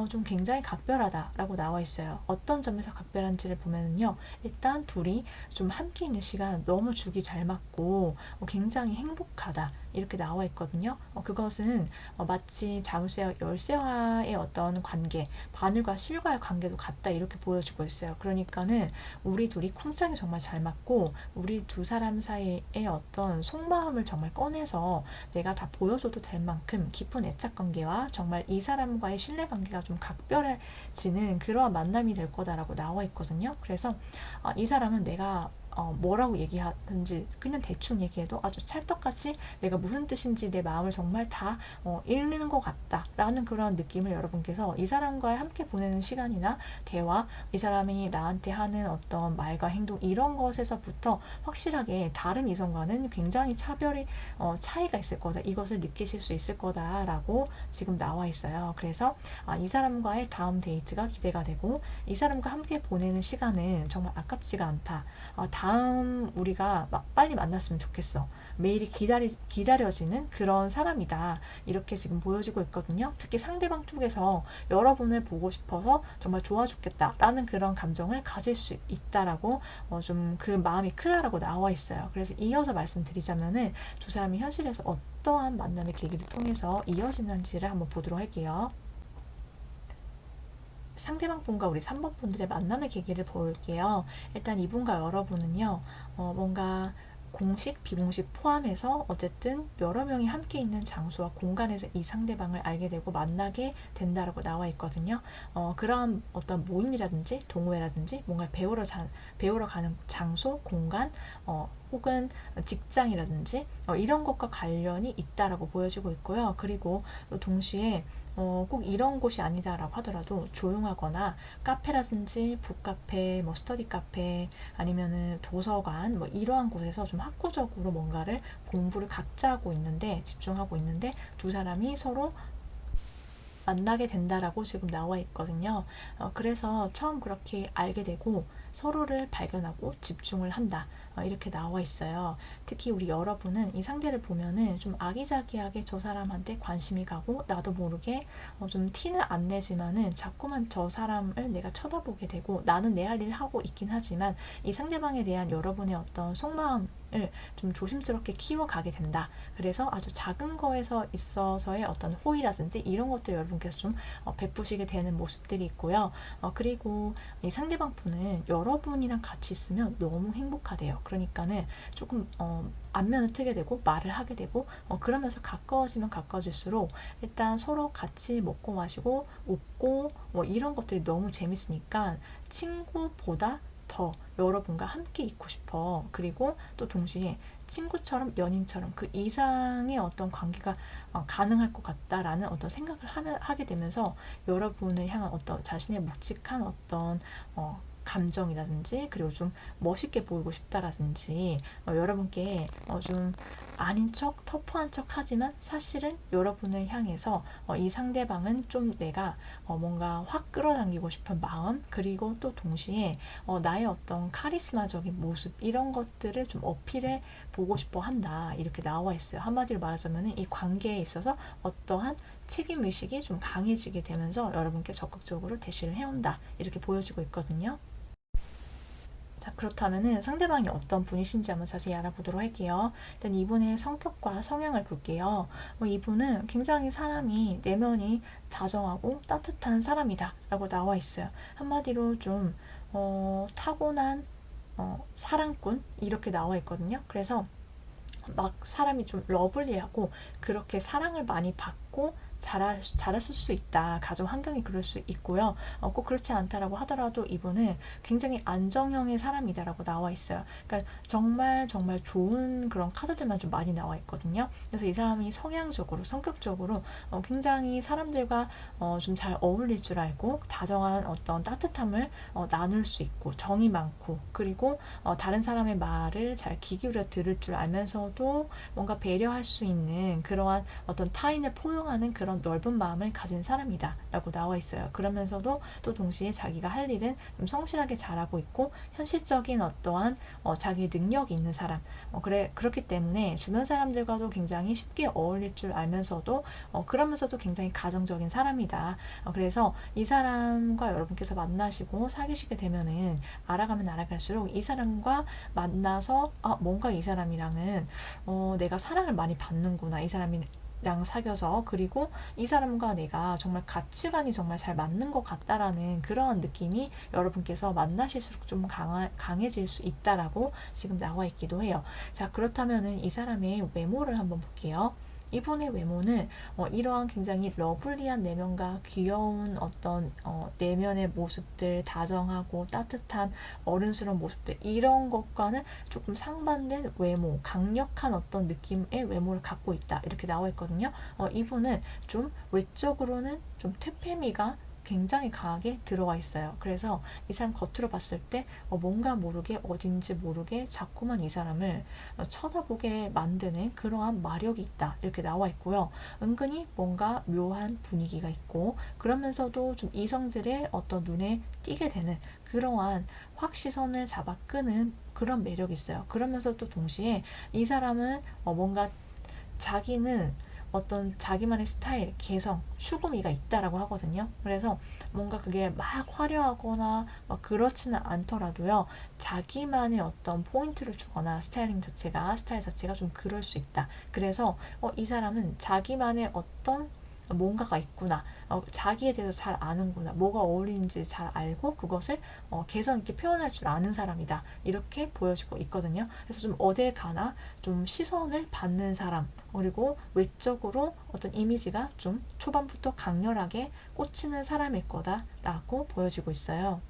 좀 굉장히 각별하다라고 나와 있어요. 어떤 점에서 각별한지를 보면요. 일단 둘이 좀 함께 있는 시간 너무 죽이 잘 맞고 굉장히 행복하다. 이렇게 나와 있거든요. 그것은 마치 자물쇠와 열쇠와의 어떤 관계, 바늘과 실과의 관계도 같다 이렇게 보여주고 있어요. 그러니까는 우리 둘이 쿵짝이 정말 잘 맞고 우리 두 사람 사이의 어떤 속마음을 정말 꺼내서 내가 다 보여줘도 될 만큼 깊은 애착 관계와 정말 이 사람과의 신뢰 관계가 좀 각별해지는 그러한 만남이 될 거다라고 나와 있거든요. 그래서 이 사람은 내가 뭐라고 얘기하든지 그냥 대충 얘기해도 아주 찰떡같이 내가 무슨 뜻인지 내 마음을 정말 다 읽는 것 같다 라는 그런 느낌을 여러분께서 이 사람과 함께 보내는 시간이나 대화, 이 사람이 나한테 하는 어떤 말과 행동 이런 것에서부터 확실하게 다른 이성과는 굉장히 차이가 있을 거다, 이것을 느끼실 수 있을 거다라고 지금 나와 있어요. 그래서 이 사람과의 다음 데이트가 기대가 되고 이 사람과 함께 보내는 시간은 정말 아깝지가 않다. 다음 우리가 빨리 만났으면 좋겠어. 매일이 기다려지는 그런 사람이다. 이렇게 지금 보여지고 있거든요. 특히 상대방 쪽에서 여러분을 보고 싶어서 정말 좋아 죽겠다라는 그런 감정을 가질 수 있다라고 좀 그 마음이 크다라고 나와 있어요. 그래서 이어서 말씀드리자면은 두 사람이 현실에서 어떠한 만남의 계기를 통해서 이어지는지를 한번 보도록 할게요. 상대방 분과 우리 3번 분들의 만남의 계기를 볼게요. 일단 이분과 여러분은요, 뭔가 공식, 비공식 포함해서 어쨌든 여러 명이 함께 있는 장소와 공간에서 이 상대방을 알게 되고 만나게 된다라고 나와 있거든요. 그런 어떤 모임이라든지 동호회라든지 뭔가 배우러 가는 장소, 공간, 혹은 직장이라든지 이런 것과 관련이 있다라고 보여지고 있고요. 그리고 또 동시에 꼭 이런 곳이 아니다라고 하더라도 조용하거나 카페라든지 북카페, 뭐 스터디 카페 아니면은 도서관 뭐 이러한 곳에서 좀 학구적으로 뭔가를 공부를 각자 하고 있는데 집중하고 있는데 두 사람이 서로 만나게 된다라고 지금 나와 있거든요. 그래서 처음 그렇게 알게 되고 서로를 발견하고 집중을 한다. 이렇게 나와 있어요. 특히 우리 여러분은 이 상대를 보면은 좀 아기자기하게 저 사람한테 관심이 가고 나도 모르게 좀 티는 안 내지만은 자꾸만 저 사람을 내가 쳐다보게 되고 나는 내 할 일을 하고 있긴 하지만 이 상대방에 대한 여러분의 어떤 속마음을 좀 조심스럽게 키워가게 된다. 그래서 아주 작은 거에서 있어서의 어떤 호의라든지 이런 것도 여러분께서 좀 베푸시게 되는 모습들이 있고요. 그리고 이 상대방 분은 여러분이랑 같이 있으면 너무 행복하대요. 그러니까는 조금 안면을 트게 되고 말을 하게 되고 그러면서 가까워지면 가까워질수록 일단 서로 같이 먹고 마시고 웃고 뭐 이런 것들이 너무 재밌으니까 친구보다 더 여러분과 함께 있고 싶어. 그리고 또 동시에 친구처럼 연인처럼 그 이상의 어떤 관계가 가능할 것 같다라는 어떤 생각을 하게 되면서 여러분을 향한 어떤 자신의 묵직한 어떤 감정이라든지 그리고 좀 멋있게 보이고 싶다라든지 여러분께 좀 아닌 척 터프한 척 하지만 사실은 여러분을 향해서 이 상대방은 좀 내가 뭔가 확 끌어당기고 싶은 마음 그리고 또 동시에 나의 어떤 카리스마적인 모습 이런 것들을 좀 어필해 보고 싶어 한다 이렇게 나와 있어요. 한마디로 말하자면 이 관계에 있어서 어떠한 책임의식이 좀 강해지게 되면서 여러분께 적극적으로 대시를 해온다 이렇게 보여지고 있거든요. 자, 그렇다면은 상대방이 어떤 분이신지 한번 자세히 알아보도록 할게요. 일단 이분의 성격과 성향을 볼게요. 이분은 굉장히 사람이 내면이 다정하고 따뜻한 사람이다 라고 나와 있어요. 한마디로 좀 타고난 사랑꾼 이렇게 나와 있거든요. 그래서 막 사람이 좀 러블리하고 그렇게 사랑을 많이 받고 자랐을 수 있다. 가정 환경이 그럴 수 있고요. 꼭 그렇지 않다라고 하더라도 이분은 굉장히 안정형의 사람이다라고 나와 있어요. 그러니까 정말 정말 좋은 그런 카드들만 좀 많이 나와 있거든요. 그래서 이 사람이 성향적으로, 성격적으로 굉장히 사람들과 좀 잘 어울릴 줄 알고 다정한 어떤 따뜻함을 나눌 수 있고 정이 많고 그리고 다른 사람의 말을 잘 귀 기울여 들을 줄 알면서도 뭔가 배려할 수 있는 그러한 어떤 타인을 포용하는 그런 그런 넓은 마음을 가진 사람이다 라고 나와 있어요. 그러면서도 또 동시에 자기가 할 일은 좀 성실하게 잘하고 있고 현실적인 어떠한 자기의 능력이 있는 사람. 그렇기 때문에 주변 사람들과도 굉장히 쉽게 어울릴 줄 알면서도 그러면서도 굉장히 가정적인 사람이다. 그래서 이 사람과 여러분께서 만나시고 사귀시게 되면은 알아가면 알아갈수록 이 사람과 만나서 뭔가 이 사람이랑은 내가 사랑을 많이 받는구나. 이 사람이랑 사귀어서 그리고 이 사람과 내가 정말 가치관이 정말 잘 맞는 것 같다라는 그런 느낌이 여러분께서 만나실수록 좀 강해질 수 있다라고 지금 나와 있기도 해요. 자, 그렇다면은 이 사람의 외모를 한번 볼게요. 이분의 외모는 이러한 굉장히 러블리한 내면과 귀여운 어떤 내면의 모습들, 다정하고 따뜻한 어른스러운 모습들, 이런 것과는 조금 상반된 외모, 강력한 어떤 느낌의 외모를 갖고 있다. 이렇게 나와 있거든요. 이분은 좀 외적으로는 좀 퇴폐미가 굉장히 강하게 들어와 있어요. 그래서 이 사람 겉으로 봤을 때 뭔가 모르게 어딘지 모르게 자꾸만 이 사람을 쳐다보게 만드는 그러한 마력이 있다. 이렇게 나와 있고요. 은근히 뭔가 묘한 분위기가 있고 그러면서도 좀 이성들의 어떤 눈에 띄게 되는 그러한 확 시선을 잡아 끄는 그런 매력이 있어요. 그러면서 또 동시에 이 사람은 뭔가 자기는 어떤 자기만의 스타일, 개성, 수구미가 있다라고 하거든요. 그래서 뭔가 그게 막 화려하거나 막 그렇지는 않더라도요. 자기만의 어떤 포인트를 주거나 스타일 자체가 좀 그럴 수 있다. 그래서 이 사람은 자기만의 어떤 뭔가가 있구나. 자기에 대해서 잘 아는구나. 뭐가 어울리는지 잘 알고 그것을 개성 있게 표현할 줄 아는 사람이다. 이렇게 보여지고 있거든요. 그래서 좀 어딜 가나 좀 시선을 받는 사람, 그리고 외적으로 어떤 이미지가 좀 초반부터 강렬하게 꽂히는 사람일 거다라고 보여지고 있어요.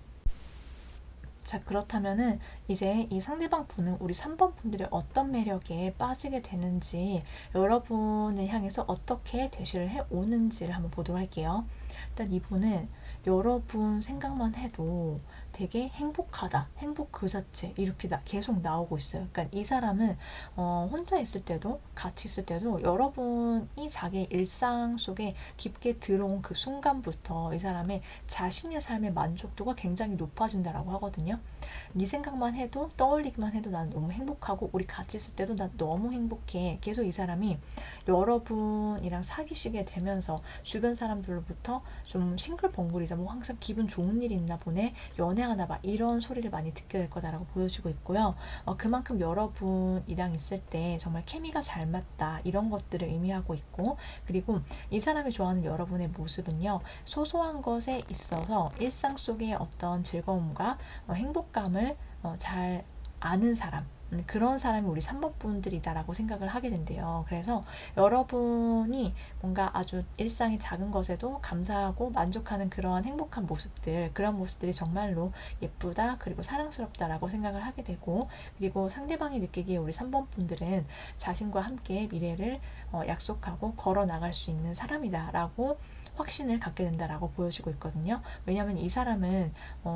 자, 그렇다면은 이제 이 상대방 분은 우리 3번 분들의 어떤 매력에 빠지게 되는지, 여러분을 향해서 어떻게 대시를 해 오는지를 한번 보도록 할게요. 일단 이분은 여러분 생각만 해도 되게 행복하다, 행복 그 자체 이렇게 계속 나오고 있어요. 그러니까 이 사람은 혼자 있을 때도 같이 있을 때도 여러분이 자기 일상 속에 깊게 들어온 그 순간부터 이 사람의 자신의 삶의 만족도가 굉장히 높아진다라고 하거든요. 네 생각만 해도, 떠올리기만 해도 난 너무 행복하고 우리 같이 있을 때도 난 너무 행복해. 계속 이 사람이 여러분이랑 사귀시게 되면서 주변 사람들로부터 좀 싱글벙글이다, 뭐 항상 기분 좋은 일이 있나 보네, 연애하나 봐, 이런 소리를 많이 듣게 될 거다라고 보여지고 있고요. 그만큼 여러분이랑 있을 때 정말 케미가 잘 맞다, 이런 것들을 의미하고 있고, 그리고 이 사람이 좋아하는 여러분의 모습은요, 소소한 것에 있어서 일상 속의 어떤 즐거움과 행복감을 잘 아는 사람, 그런 사람이 우리 3번 분들이다라고 생각을 하게 된대요. 그래서 여러분이 뭔가 아주 일상의 작은 것에도 감사하고 만족하는 그러한 행복한 모습들, 그런 모습들이 정말로 예쁘다, 그리고 사랑스럽다라고 생각을 하게 되고, 그리고 상대방이 느끼기에 우리 3번 분들은 자신과 함께 미래를 약속하고 걸어 나갈 수 있는 사람이다라고 확신을 갖게 된다라고 보여지고 있거든요. 왜냐하면 이 사람은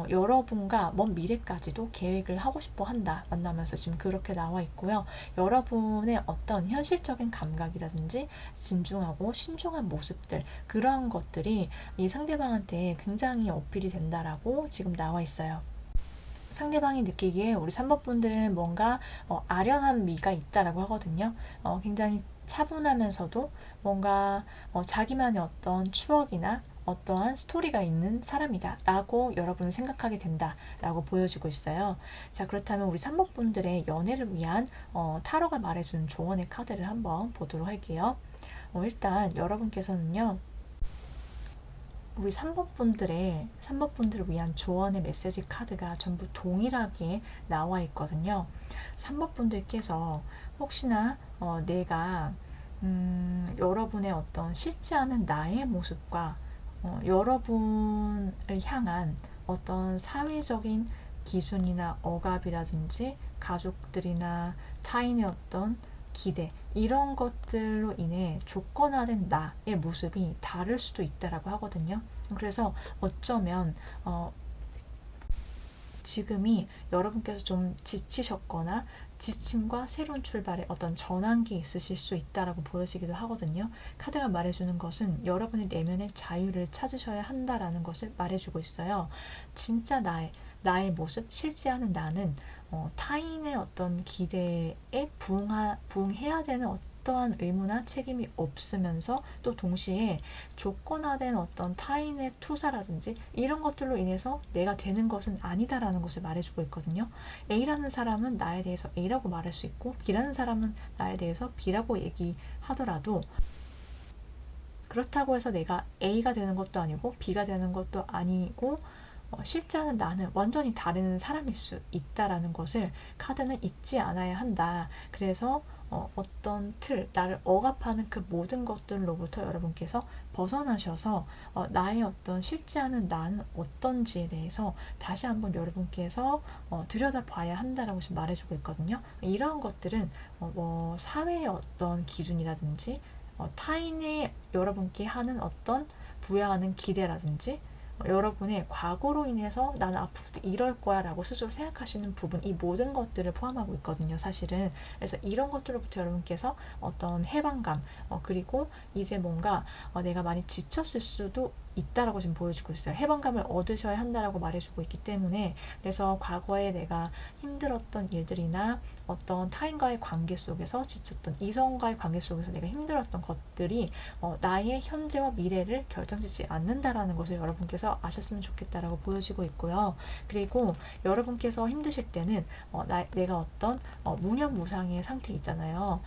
여러분과 먼 미래까지도 계획을 하고 싶어 한다. 만나면서 지금 그렇게 나와 있고요. 여러분의 어떤 현실적인 감각이라든지 진중하고 신중한 모습들, 그러한 것들이 이 상대방한테 굉장히 어필이 된다라고 지금 나와 있어요. 상대방이 느끼기에 우리 3번 분들은 뭔가 아련한 미가 있다라고 하거든요. 굉장히 차분하면서도 뭔가 자기만의 어떤 추억이나 어떠한 스토리가 있는 사람이다 라고 여러분은 생각하게 된다 라고 보여지고 있어요. 자, 그렇다면 우리 3번 분들의 연애를 위한 타로가 말해주는 조언의 카드를 한번 보도록 할게요. 일단 여러분께서는요, 우리 3번 분들을 위한 조언의 메시지 카드가 전부 동일하게 나와 있거든요. 3번 분들께서 혹시나 내가 여러분의 어떤 싫지 않은 나의 모습과 여러분을 향한 어떤 사회적인 기준이나 억압이라든지 가족들이나 타인의 어떤 기대, 이런 것들로 인해 조건화된 나의 모습이 다를 수도 있다라고 하거든요. 그래서 어쩌면 지금이 여러분께서 좀 지치셨거나 지침과 새로운 출발에 어떤 전환기 있으실 수 있다라고 보여지기도 하거든요. 카드가 말해주는 것은 여러분의 내면의 자유를 찾으셔야 한다라는 것을 말해주고 있어요. 진짜 나의 모습, 실제하는 나는 타인의 어떤 기대에 부응해야 되는 어떠한 의무나 책임이 없으면서 또 동시에 조건화된 어떤 타인의 투사라든지 이런 것들로 인해서 내가 되는 것은 아니다라는 것을 말해주고 있거든요. A라는 사람은 나에 대해서 A라고 말할 수 있고 B라는 사람은 나에 대해서 B라고 얘기하더라도 그렇다고 해서 내가 A가 되는 것도 아니고 B가 되는 것도 아니고 실제는 나는 완전히 다른 사람일 수 있다라는 것을 카드는 잊지 않아야 한다. 그래서 어떤 틀, 나를 억압하는 그 모든 것들로부터 여러분께서 벗어나셔서 나의 어떤 실제하는 나는 어떤지에 대해서 다시 한번 여러분께서 들여다봐야 한다라고 지금 말해주고 있거든요. 이러한 것들은 뭐 사회의 어떤 기준이라든지 타인의 여러분께 하는 어떤 부여하는 기대라든지 여러분의 과거로 인해서 나는 앞으로도 이럴 거야 라고 스스로 생각하시는 부분, 이 모든 것들을 포함하고 있거든요, 사실은. 그래서 이런 것들로부터 여러분께서 어떤 해방감, 그리고 이제 뭔가 내가 많이 지쳤을 수도 있다라고 지금 보여주고 있어요. 해방감을 얻으셔야 한다라고 말해주고 있기 때문에. 그래서 과거에 내가 힘들었던 일들이나 어떤 타인과의 관계 속에서 지쳤던 이성과의 관계 속에서 내가 힘들었던 것들이 나의 현재와 미래를 결정짓지 않는다라는 것을 여러분께서 아셨으면 좋겠다라고 보여지고 있고요. 그리고 여러분께서 힘드실 때는 내가 어떤 무념무상의 상태 있잖아요.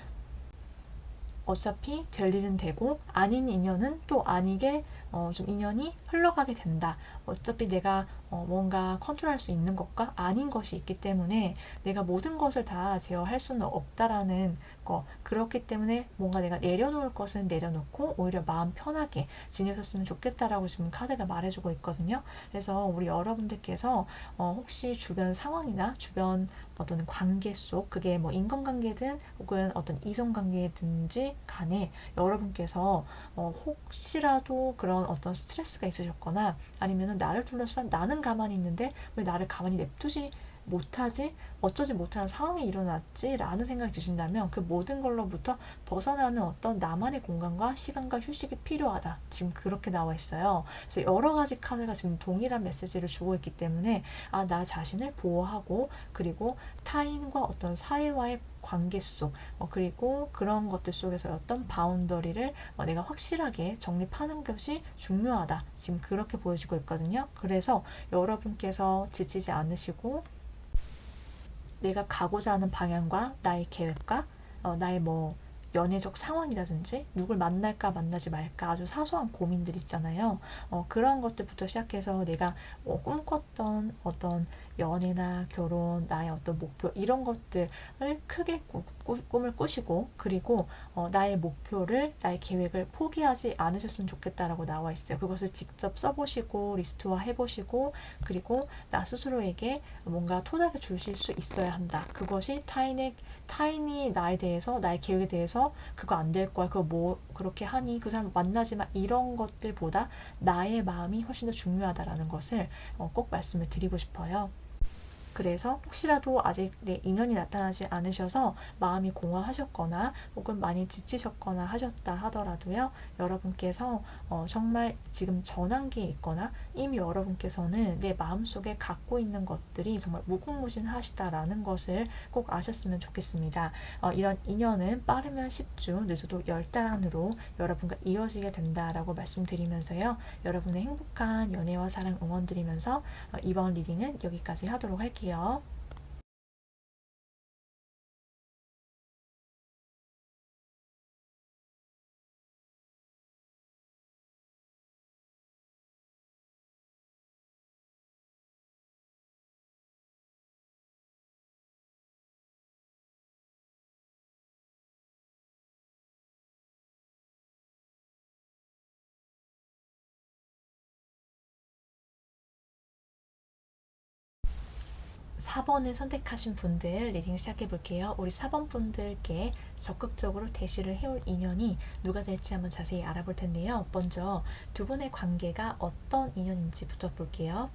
어차피 될 일은 되고 아닌 인연은 또 아니게 좀 인연이 흘러가게 된다. 어차피 내가 뭔가 컨트롤할 수 있는 것과 아닌 것이 있기 때문에 내가 모든 것을 다 제어할 수는 없다라는 거. 그렇기 때문에 뭔가 내가 내려놓을 것은 내려놓고 오히려 마음 편하게 지내셨으면 좋겠다라고 지금 카드가 말해주고 있거든요. 그래서 우리 여러분들께서 혹시 주변 상황이나 주변 어떤 관계 속, 그게 뭐 인간관계든 혹은 어떤 이성관계든지 간에 여러분께서 혹시라도 그런 어떤 스트레스가 있으셨거나 아니면은 나를 둘러싼 나는 가만히 있는데 왜 나를 가만히 냅두지 못하지? 어쩌지 못하는 상황이 일어났지? 라는 생각이 드신다면 그 모든 걸로부터 벗어나는 어떤 나만의 공간과 시간과 휴식이 필요하다. 지금 그렇게 나와 있어요. 그래서 여러 가지 카드가 지금 동일한 메시지를 주고 있기 때문에 나 자신을 보호하고 그리고 타인과 어떤 사회와의 관계 속 그리고 그런 것들 속에서 어떤 바운더리를 내가 확실하게 정립하는 것이 중요하다. 지금 그렇게 보여지고 있거든요. 그래서 여러분께서 지치지 않으시고 내가 가고자 하는 방향과 나의 계획과 나의 뭐 연애적 상황이라든지 누굴 만날까 만나지 말까 아주 사소한 고민들 있잖아요. 그런 것들부터 시작해서 내가 꿈꿨던 어떤 연애나 결혼, 나의 어떤 목표 이런 것들을 크게 꿈을 꾸시고 그리고 나의 목표를 나의 계획을 포기하지 않으셨으면 좋겠다라고 나와 있어요. 그것을 직접 써보시고 리스트화 해보시고 그리고 나 스스로에게 뭔가 토닥여 주실 수 있어야 한다. 그것이 타인이 나에 대해서 나의 계획에 대해서 그거 안 될 거야. 그거 뭐 그렇게 하니 그 사람 만나지 마. 이런 것들보다 나의 마음이 훨씬 더 중요하다라는 것을 꼭 말씀을 드리고 싶어요. 그래서 혹시라도 아직 내 인연이 나타나지 않으셔서 마음이 공허하셨거나 혹은 많이 지치셨거나 하셨다 하더라도요. 여러분께서 정말 지금 전환기에 있거나 이미 여러분께서는 내 마음속에 갖고 있는 것들이 정말 무궁무진하시다라는 것을 꼭 아셨으면 좋겠습니다. 이런 인연은 빠르면 10주, 늦어도 10달 안으로 여러분과 이어지게 된다라고 말씀드리면서요. 여러분의 행복한 연애와 사랑 응원드리면서 이번 리딩은 여기까지 하도록 할게요. 4번을 선택하신 분들 리딩 시작해 볼게요. 우리 4번 분들께 적극적으로 대시를 해올 인연이 누가 될지 한번 자세히 알아볼 텐데요. 먼저 두 분의 관계가 어떤 인연인지부터 볼게요.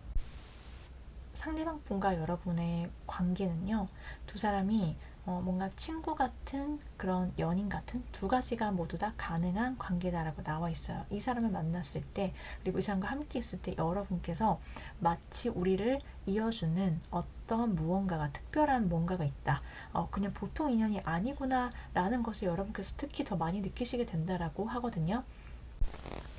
상대방 분과 여러분의 관계는요, 두 사람이 뭔가 친구 같은 그런 연인 같은 두 가지가 모두 다 가능한 관계다라고 나와 있어요. 이 사람을 만났을 때, 그리고 이 사람과 함께 있을 때 여러분께서 마치 우리를 이어주는 어떤 무언가가, 특별한 뭔가가 있다. 그냥 보통 인연이 아니구나 라는 것을 여러분께서 특히 더 많이 느끼시게 된다라고 하거든요.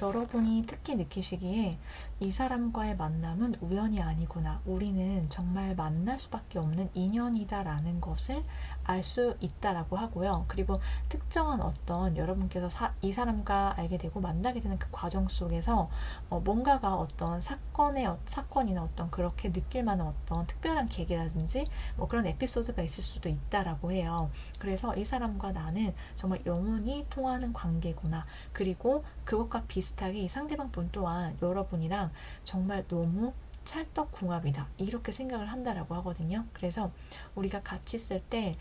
여러분이 특히 느끼시기에 이 사람과의 만남은 우연이 아니구나. 우리는 정말 만날 수밖에 없는 인연이다라는 것을 알 수 있다라고 하고요. 그리고 특정한 어떤 여러분께서 이 사람과 알게 되고 만나게 되는 그 과정 속에서 뭔가가 어떤 사건이나 어떤 그렇게 느낄 만한 어떤 특별한 계기라든지 뭐 그런 에피소드가 있을 수도 있다라고 해요. 그래서 이 사람과 나는 정말 영원히 통하는 관계구나. 그리고 그것과 비슷하게 이 상대방 분 또한 여러분이랑 정말 너무 찰떡궁합이다 이렇게 생각을 한다라고 하거든요. 그래서 우리가 같이 있을 때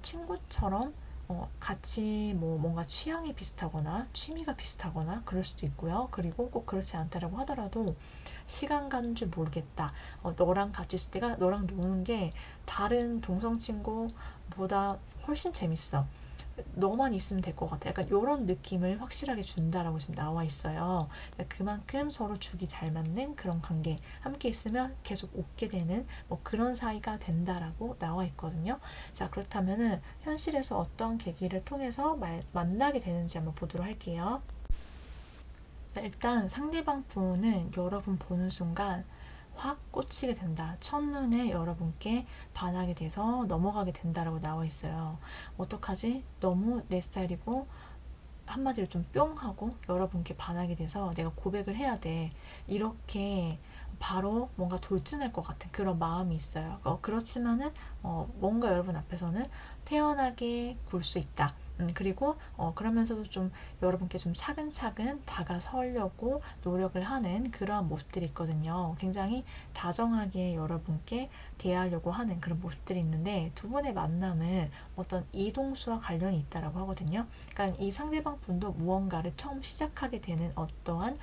친구처럼 같이 뭐 뭔가 취향이 비슷하거나 취미가 비슷하거나 그럴 수도 있고요. 그리고 꼭 그렇지 않다라고 하더라도 시간 가는 줄 모르겠다. 너랑 같이 있을 때가 너랑 노는 게 다른 동성 친구보다 훨씬 재밌어. 너만 있으면 될 것 같아. 약간 이런 느낌을 확실하게 준다라고 지금 나와 있어요. 그러니까 그만큼 서로 죽이 잘 맞는 그런 관계, 함께 있으면 계속 웃게 되는 뭐 그런 사이가 된다라고 나와 있거든요. 자, 그렇다면은 현실에서 어떤 계기를 통해서 만나게 되는지 한번 보도록 할게요. 일단 상대방 분은 여러분 보는 순간 확 꽂히게 된다. 첫눈에 여러분께 반하게 돼서 넘어가게 된다라고 나와 있어요. 어떡하지? 너무 내 스타일이고 한마디로 좀 뿅 하고 여러분께 반하게 돼서 내가 고백을 해야 돼. 이렇게 바로 뭔가 돌진할 것 같은 그런 마음이 있어요. 그렇지만은 뭔가 여러분 앞에서는 태연하게 굴 수 있다. 그리고 그러면서도 좀 여러분께 좀 차근차근 다가서려고 노력을 하는 그런 모습들이 있거든요. 굉장히 다정하게 여러분께 대하려고 하는 그런 모습들이 있는데 두 분의 만남은 어떤 이동수와 관련이 있다라고 하거든요. 그러니까 이 상대방 분도 무언가를 처음 시작하게 되는 어떠한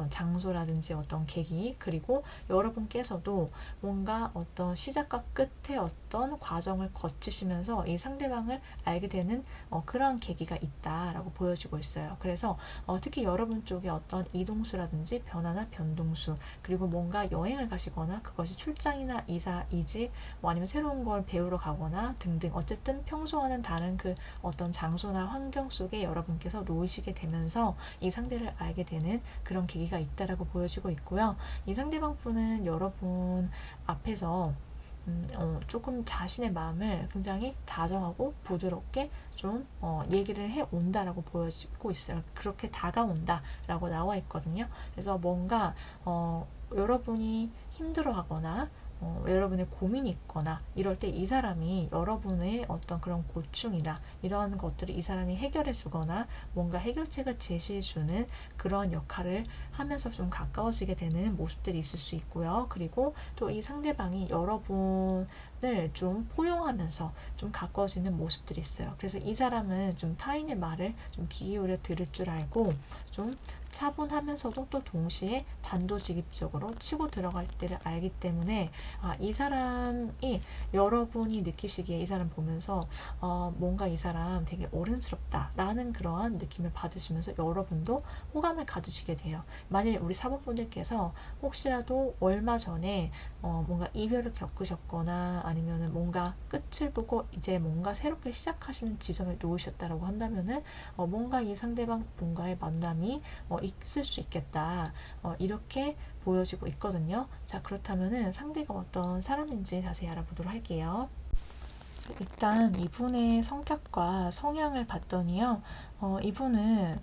장소라든지 어떤 계기 그리고 여러분께서도 뭔가 어떤 시작과 끝에 어떤 과정을 거치시면서 이 상대방을 알게 되는 그런 계기가 있다라고 보여지고 있어요. 그래서 특히 여러분 쪽에 어떤 이동수라든지 변화나 변동수 그리고 뭔가 여행을 가시거나 그것이 출장이나 이사, 이직 뭐 아니면 새로운 걸 배우러 가거나 등등 어쨌든 평소와는 다른 그 어떤 장소나 환경 속에 여러분께서 놓이시게 되면서 이 상대를 알게 되는 그런 계기가 있다라고 보여지고 있고요. 이 상대방 분은 여러분 앞에서 조금 자신의 마음을 굉장히 다정하고 부드럽게 좀 얘기를 해 온다라고 보여지고 있어요. 그렇게 다가온다라고 나와 있거든요. 그래서 뭔가 여러분이 힘들어하거나 여러분의 고민이 있거나 이럴 때 이 사람이 여러분의 어떤 그런 고충이나 이런 것들을 이 사람이 해결해 주거나 뭔가 해결책을 제시해 주는 그런 역할을 하면서 좀 가까워지게 되는 모습들이 있을 수 있고요. 그리고 또 이 상대방이 여러분을 좀 포용하면서 좀 가까워지는 모습들이 있어요. 그래서 이 사람은 좀 타인의 말을 좀 귀 기울여 들을 줄 알고 좀 차분하면서도 또 동시에 단도직입적으로 치고 들어갈 때를 알기 때문에 이 사람이 여러분이 느끼시기에 이 사람 보면서 뭔가 이 사람 되게 어른스럽다 라는 그러한 느낌을 받으시면서 여러분도 호감을 가지시게 돼요. 만일 우리 사모분들께서 혹시라도 얼마 전에 뭔가 이별을 겪으셨거나 아니면은 뭔가 끝을 보고 이제 뭔가 새롭게 시작하시는 지점에 놓으셨다라고 한다면은 뭔가 이 상대방 분과의 만남이 있을 수 있겠다. 이렇게 보여지고 있거든요. 자, 그렇다면은 상대가 어떤 사람인지 자세히 알아보도록 할게요. 일단 이분의 성격과 성향을 봤더니요. 이분은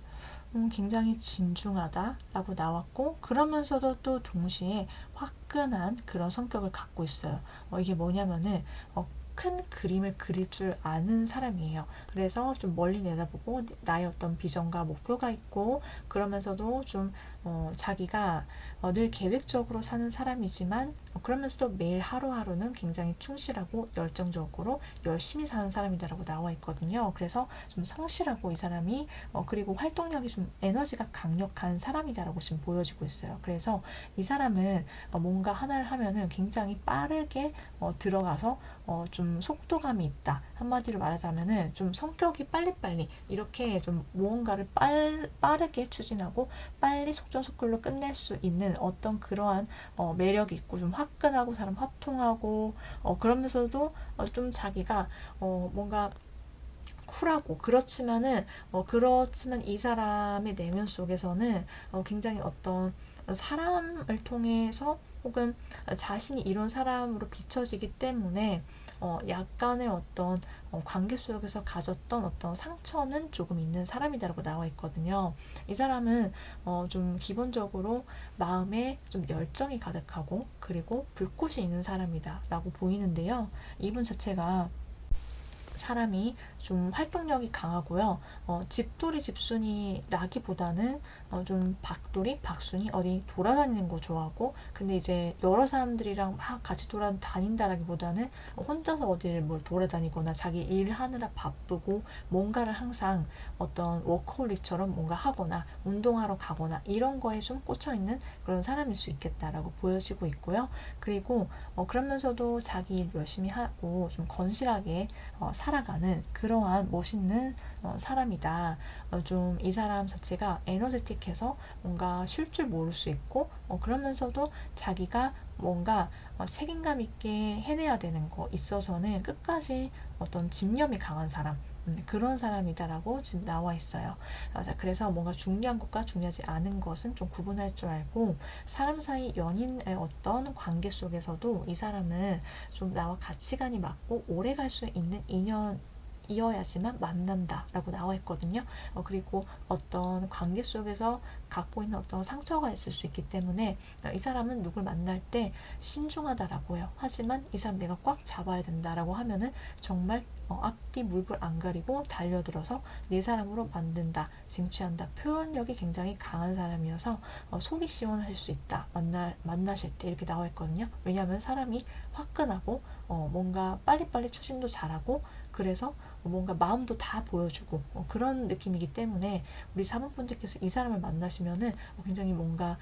굉장히 진중하다라고 나왔고 그러면서도 또 동시에 화끈한 그런 성격을 갖고 있어요. 이게 뭐냐면은 큰 그림을 그릴 줄 아는 사람이에요. 그래서 좀 멀리 내다보고 나의 어떤 비전과 목표가 있고 그러면서도 좀 자기가 늘 계획적으로 사는 사람이지만 그러면서도 매일 하루하루는 굉장히 충실하고 열정적으로 열심히 사는 사람이다라고 나와 있거든요. 그래서 좀 성실하고 이 사람이 그리고 활동력이 좀 에너지가 강력한 사람이다라고 지금 보여지고 있어요. 그래서 이 사람은 뭔가 하나를 하면은 굉장히 빠르게 들어가서 좀 속도감이 있다. 한마디로 말하자면은 좀 성격이 빨리빨리 이렇게 좀 무언가를 빠르게 추진하고 빨리 속전속결로 끝낼 수 있는 어떤 그러한 매력이 있고 좀 화끈하고 사람 화통하고 그러면서도 좀 자기가 뭔가 쿨하고 그렇지만 이 사람의 내면 속에서는 굉장히 어떤 사람을 통해서 혹은 자신이 이런 사람으로 비춰지기 때문에 약간의 어떤 관계 속에서 가졌던 어떤 상처는 조금 있는 사람이다라고 나와 있거든요. 이 사람은 좀 기본적으로 마음에 좀 열정이 가득하고 그리고 불꽃이 있는 사람이다라고 보이는데요. 이분 자체가 사람이 좀 활동력이 강하고요. 집돌이 집순이라기보다는 좀 박돌이 박순이 어디 돌아다니는 거 좋아하고 근데 이제 여러 사람들이랑 막 같이 돌아다닌다라기보다는 혼자서 어디를 뭘 돌아다니거나 자기 일하느라 바쁘고 뭔가를 항상 어떤 워커홀릭처럼 뭔가 하거나 운동하러 가거나 이런 거에 좀 꽂혀있는 그런 사람일 수 있겠다라고 보여지고 있고요. 그리고 그러면서도 자기 일 열심히 하고 좀 건실하게 살아가는 그러한 멋있는 사람이다. 좀 이 사람 자체가 에너제틱해서 뭔가 쉴 줄 모를 수 있고 그러면서도 자기가 뭔가 책임감 있게 해내야 되는 거 있어서는 끝까지 어떤 집념이 강한 사람 그런 사람이다라고 지금 나와 있어요. 그래서 뭔가 중요한 것과 중요하지 않은 것은 좀 구분할 줄 알고 사람 사이 연인의 어떤 관계 속에서도 이 사람은 좀 나와 가치관이 맞고 오래 갈 수 있는 인연 이어야지만 만난다라고 나와 있거든요. 그리고 어떤 관계 속에서 갖고 있는 어떤 상처가 있을 수 있기 때문에 이 사람은 누굴 만날 때 신중하다라고 해요. 하지만 이 사람 내가 꽉 잡아야 된다라고 하면은 정말 앞뒤 물불 안 가리고 달려들어서 내 사람으로 만든다, 쟁취한다. 표현력이 굉장히 강한 사람이어서 속이 시원하실 수 있다. 만나실 때 이렇게 나와 있거든요. 왜냐하면 사람이 화끈하고 뭔가 빨리빨리 추진도 잘하고 그래서 뭔가 마음도 다 보여주고 그런 느낌이기 때문에 우리 사모분들께서 이 사람을 만나시면은 굉장히 뭔가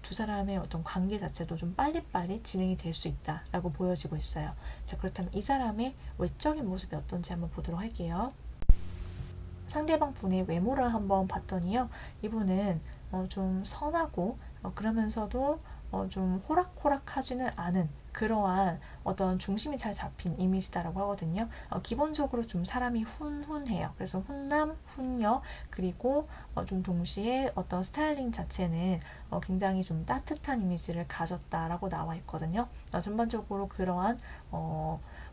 두 사람의 어떤 관계 자체도 좀 빨리빨리 진행이 될 수 있다라고 보여지고 있어요. 자, 그렇다면 이 사람의 외적인 모습이 어떤지 한번 보도록 할게요. 상대방 분의 외모를 한번 봤더니요. 이분은 좀 선하고 그러면서도 좀 호락호락하지는 않은 그러한 어떤 중심이 잘 잡힌 이미지다라고 하거든요. 기본적으로 좀 사람이 훈훈해요. 그래서 훈남, 훈녀, 그리고 좀 동시에 어떤 스타일링 자체는 굉장히 좀 따뜻한 이미지를 가졌다라고 나와 있거든요. 전반적으로 그러한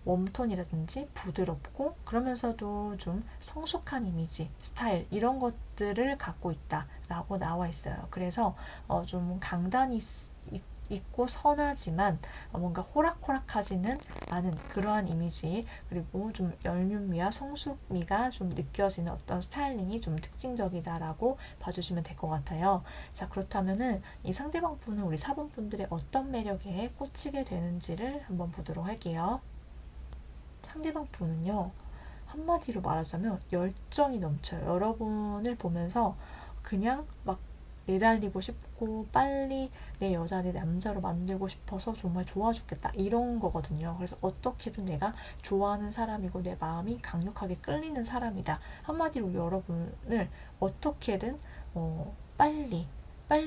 웜톤이라든지 부드럽고 그러면서도 좀 성숙한 이미지, 스타일 이런 것들을 갖고 있다라고 나와 있어요. 그래서 좀 강단이 있고 선하지만 뭔가 호락호락하지는 않은 그러한 이미지 그리고 좀 얄뭅미와 성숙미가 좀 느껴지는 어떤 스타일링이 좀 특징적이다라고 봐주시면 될 것 같아요. 자, 그렇다면은 이 상대방 분은 우리 사본분들의 어떤 매력에 꽂히게 되는지를 한번 보도록 할게요. 상대방 분은요, 한마디로 말하자면 열정이 넘쳐요. 여러분을 보면서 그냥 막 내달리고 싶고 빨리 내 여자, 내 남자로 만들고 싶어서 정말 좋아 죽겠다 이런 거거든요. 그래서 어떻게든 내가 좋아하는 사람이고 내 마음이 강력하게 끌리는 사람이다. 한마디로 여러분을 어떻게든 빨리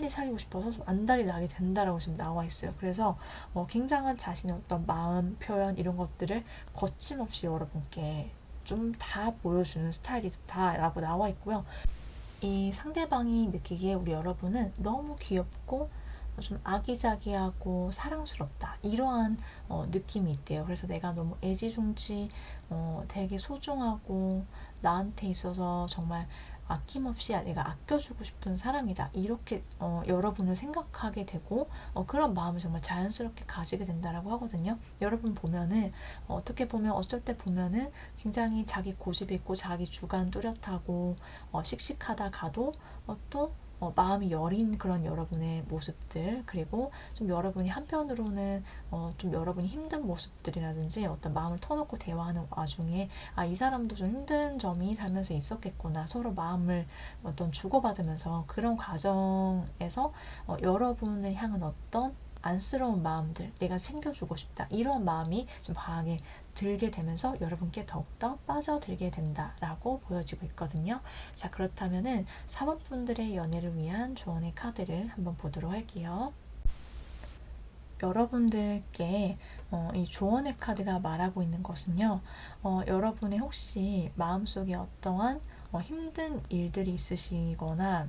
사귀고 싶어서 좀 안달이 나게 된다라고 지금 나와 있어요. 그래서 굉장한 자신의 어떤 마음 표현 이런 것들을 거침없이 여러분께 좀 다 보여주는 스타일이다라고 나와 있고요. 이 상대방이 느끼기에 우리 여러분은 너무 귀엽고 좀 아기자기하고 사랑스럽다 이러한 느낌이 있대요. 그래서 내가 너무 애지중지 되게 소중하고 나한테 있어서 정말 아낌없이 내가 아껴주고 싶은 사람이다 이렇게 여러분을 생각하게 되고 그런 마음을 정말 자연스럽게 가지게 된다라고 하거든요. 여러분 보면은 어떻게 보면 어쩔 때 보면은 굉장히 자기 고집 있고 자기 주관 뚜렷하고 씩씩하다가도 또 마음이 여린 그런 여러분의 모습들, 그리고 좀 여러분이 한편으로는 좀 여러분이 힘든 모습들이라든지 어떤 마음을 터놓고 대화하는 와중에 이 사람도 좀 힘든 점이 살면서 있었겠구나, 서로 마음을 어떤 주고받으면서 그런 과정에서 여러분을 향한 어떤 안쓰러운 마음들, 내가 챙겨주고 싶다, 이런 마음이 좀 강하게 들게 되면서 여러분께 더욱더 빠져들게 된다라고 보여지고 있거든요. 자, 그렇다면은 4번 분들의 연애를 위한 조언의 카드를 한번 보도록 할게요. 여러분들께 이 조언의 카드가 말하고 있는 것은요, 여러분의 혹시 마음속에 어떠한 힘든 일들이 있으시거나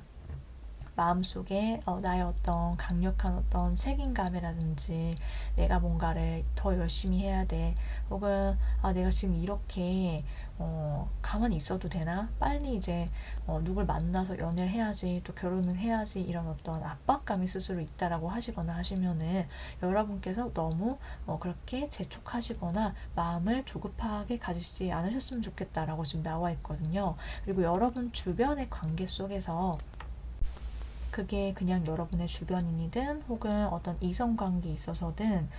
마음속에 나의 어떤 강력한 어떤 책임감이라든지 내가 뭔가를 더 열심히 해야 돼, 혹은 내가 지금 이렇게 가만히 있어도 되나, 빨리 이제 누굴 만나서 연애를 해야지, 또 결혼을 해야지, 이런 어떤 압박감이 스스로 있다라고 하시거나 하시면은 여러분께서 너무 그렇게 재촉하시거나 마음을 조급하게 가지지 않으셨으면 좋겠다라고 지금 나와 있거든요. 그리고 여러분 주변의 관계 속에서, 그게 그냥 여러분의 주변인이든 혹은 어떤 이성관계에 있어서든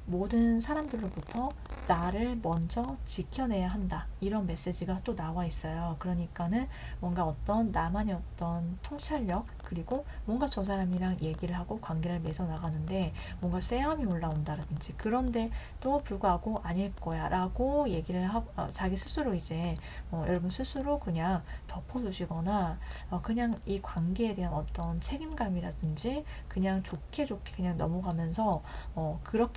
모든 사람들로부터 나를 먼저 지켜내야 한다, 이런 메시지가 또 나와 있어요. 그러니까는 뭔가 어떤 나만의 어떤 통찰력, 그리고 뭔가 저 사람이랑 얘기를 하고 관계를 맺어 나가는데 뭔가 쎄함이 올라온다든지, 그런데 또 불구하고 아닐 거야 라고 얘기를 하고 자기 스스로 이제 여러분 스스로 그냥 덮어두시거나 그냥 이 관계에 대한 어떤 책임감이라든지 그냥 좋게 좋게 그냥 넘어가면서 그렇게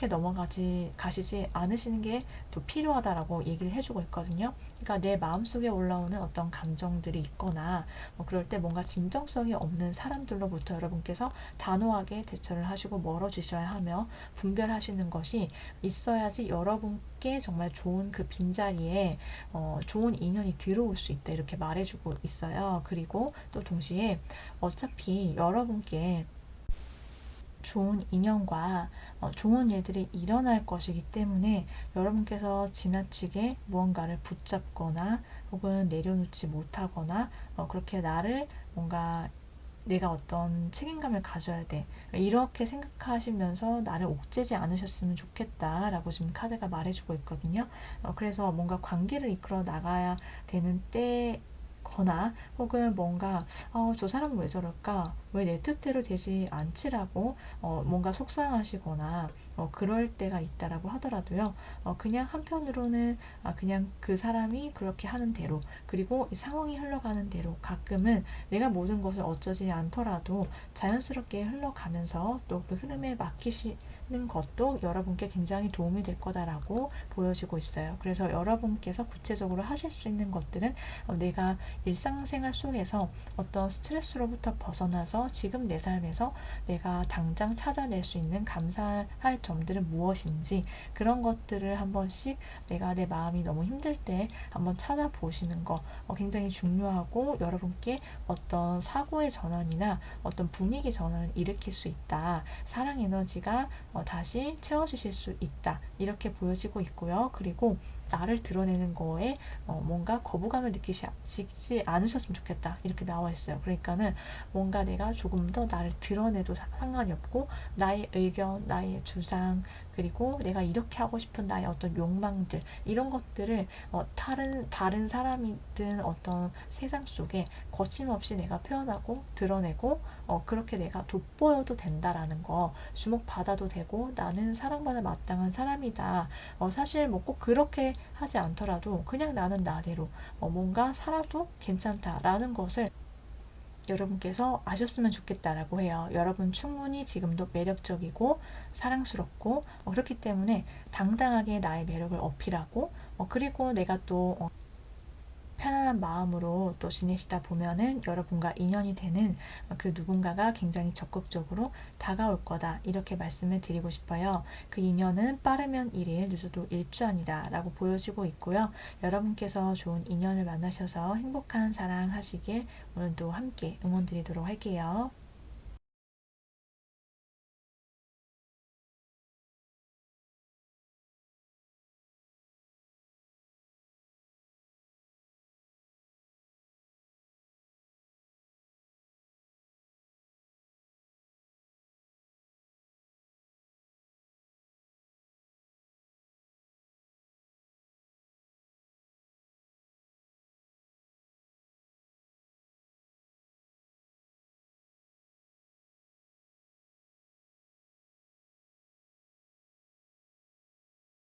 가시지 않으시는 게 또 필요하다라고 얘기를 해주고 있거든요. 그러니까 내 마음속에 올라오는 어떤 감정들이 있거나 그럴 때 뭔가 진정성이 없는 사람들로부터 여러분께서 단호하게 대처를 하시고 멀어지셔야 하며, 분별하시는 것이 있어야지 여러분께 정말 좋은 그 빈자리에 좋은 인연이 들어올 수 있다, 이렇게 말해주고 있어요. 그리고 또 동시에 어차피 여러분께 좋은 인연과 좋은 일들이 일어날 것이기 때문에 여러분께서 지나치게 무언가를 붙잡거나 혹은 내려놓지 못하거나 그렇게 나를 뭔가 내가 어떤 책임감을 가져야 돼, 이렇게 생각하시면서 나를 옥죄지 않으셨으면 좋겠다라고 지금 카드가 말해주고 있거든요. 그래서 뭔가 관계를 이끌어 나가야 되는 때 거나 혹은 뭔가 저 사람은 왜 저럴까, 왜 내 뜻대로 되지 않지라고 뭔가 속상하시거나 그럴 때가 있다라고 하더라도요, 그냥 한편으로는 그냥 그 사람이 그렇게 하는 대로, 그리고 이 상황이 흘러가는 대로, 가끔은 내가 모든 것을 어쩌지 않더라도 자연스럽게 흘러가면서 또 그 흐름에 맡기시는 것도 여러분께 굉장히 도움이 될 거다라고 보여지고 있어요. 그래서 여러분께서 구체적으로 하실 수 있는 것들은 내가 일상생활 속에서 어떤 스트레스로부터 벗어나서 지금 내 삶에서 내가 당장 찾아낼 수 있는 감사할 점들은 무엇인지, 그런 것들을 한 번씩 내가 내 마음이 너무 힘들 때 한번 찾아보시는 거 굉장히 중요하고, 여러분께 어떤 사고의 전환이나 어떤 분위기 전환을 일으킬 수 있다, 사랑 에너지가 다시 채워지실 수 있다, 이렇게 보여지고 있고요. 그리고 나를 드러내는 거에 뭔가 거부감을 느끼지 않으셨으면 좋겠다, 이렇게 나와 있어요. 그러니까는 뭔가 내가 조금 더 나를 드러내도 상관이 없고, 나의 의견, 나의 주장, 그리고 내가 이렇게 하고 싶은 나의 어떤 욕망들, 이런 것들을 다른 사람이든 어떤 세상 속에 거침없이 내가 표현하고 드러내고 그렇게 내가 돋보여도 된다라는 거, 주목받아도 되고 나는 사랑받아 마땅한 사람이다. 사실 뭐 꼭 그렇게 하지 않더라도 그냥 나는 나대로 뭔가 살아도 괜찮다라는 것을 여러분께서 아셨으면 좋겠다라고 해요. 여러분 충분히 지금도 매력적이고 사랑스럽고 그렇기 때문에 당당하게 나의 매력을 어필하고 그리고 내가 또 편안한 마음으로 또 지내시다 보면은 여러분과 인연이 되는 그 누군가가 굉장히 적극적으로 다가올 거다, 이렇게 말씀을 드리고 싶어요. 그 인연은 빠르면 1일, 늦어도 일주안이다 라고 보여지고 있고요. 여러분께서 좋은 인연을 만나셔서 행복한 사랑 하시길 오늘도 함께 응원 드리도록 할게요.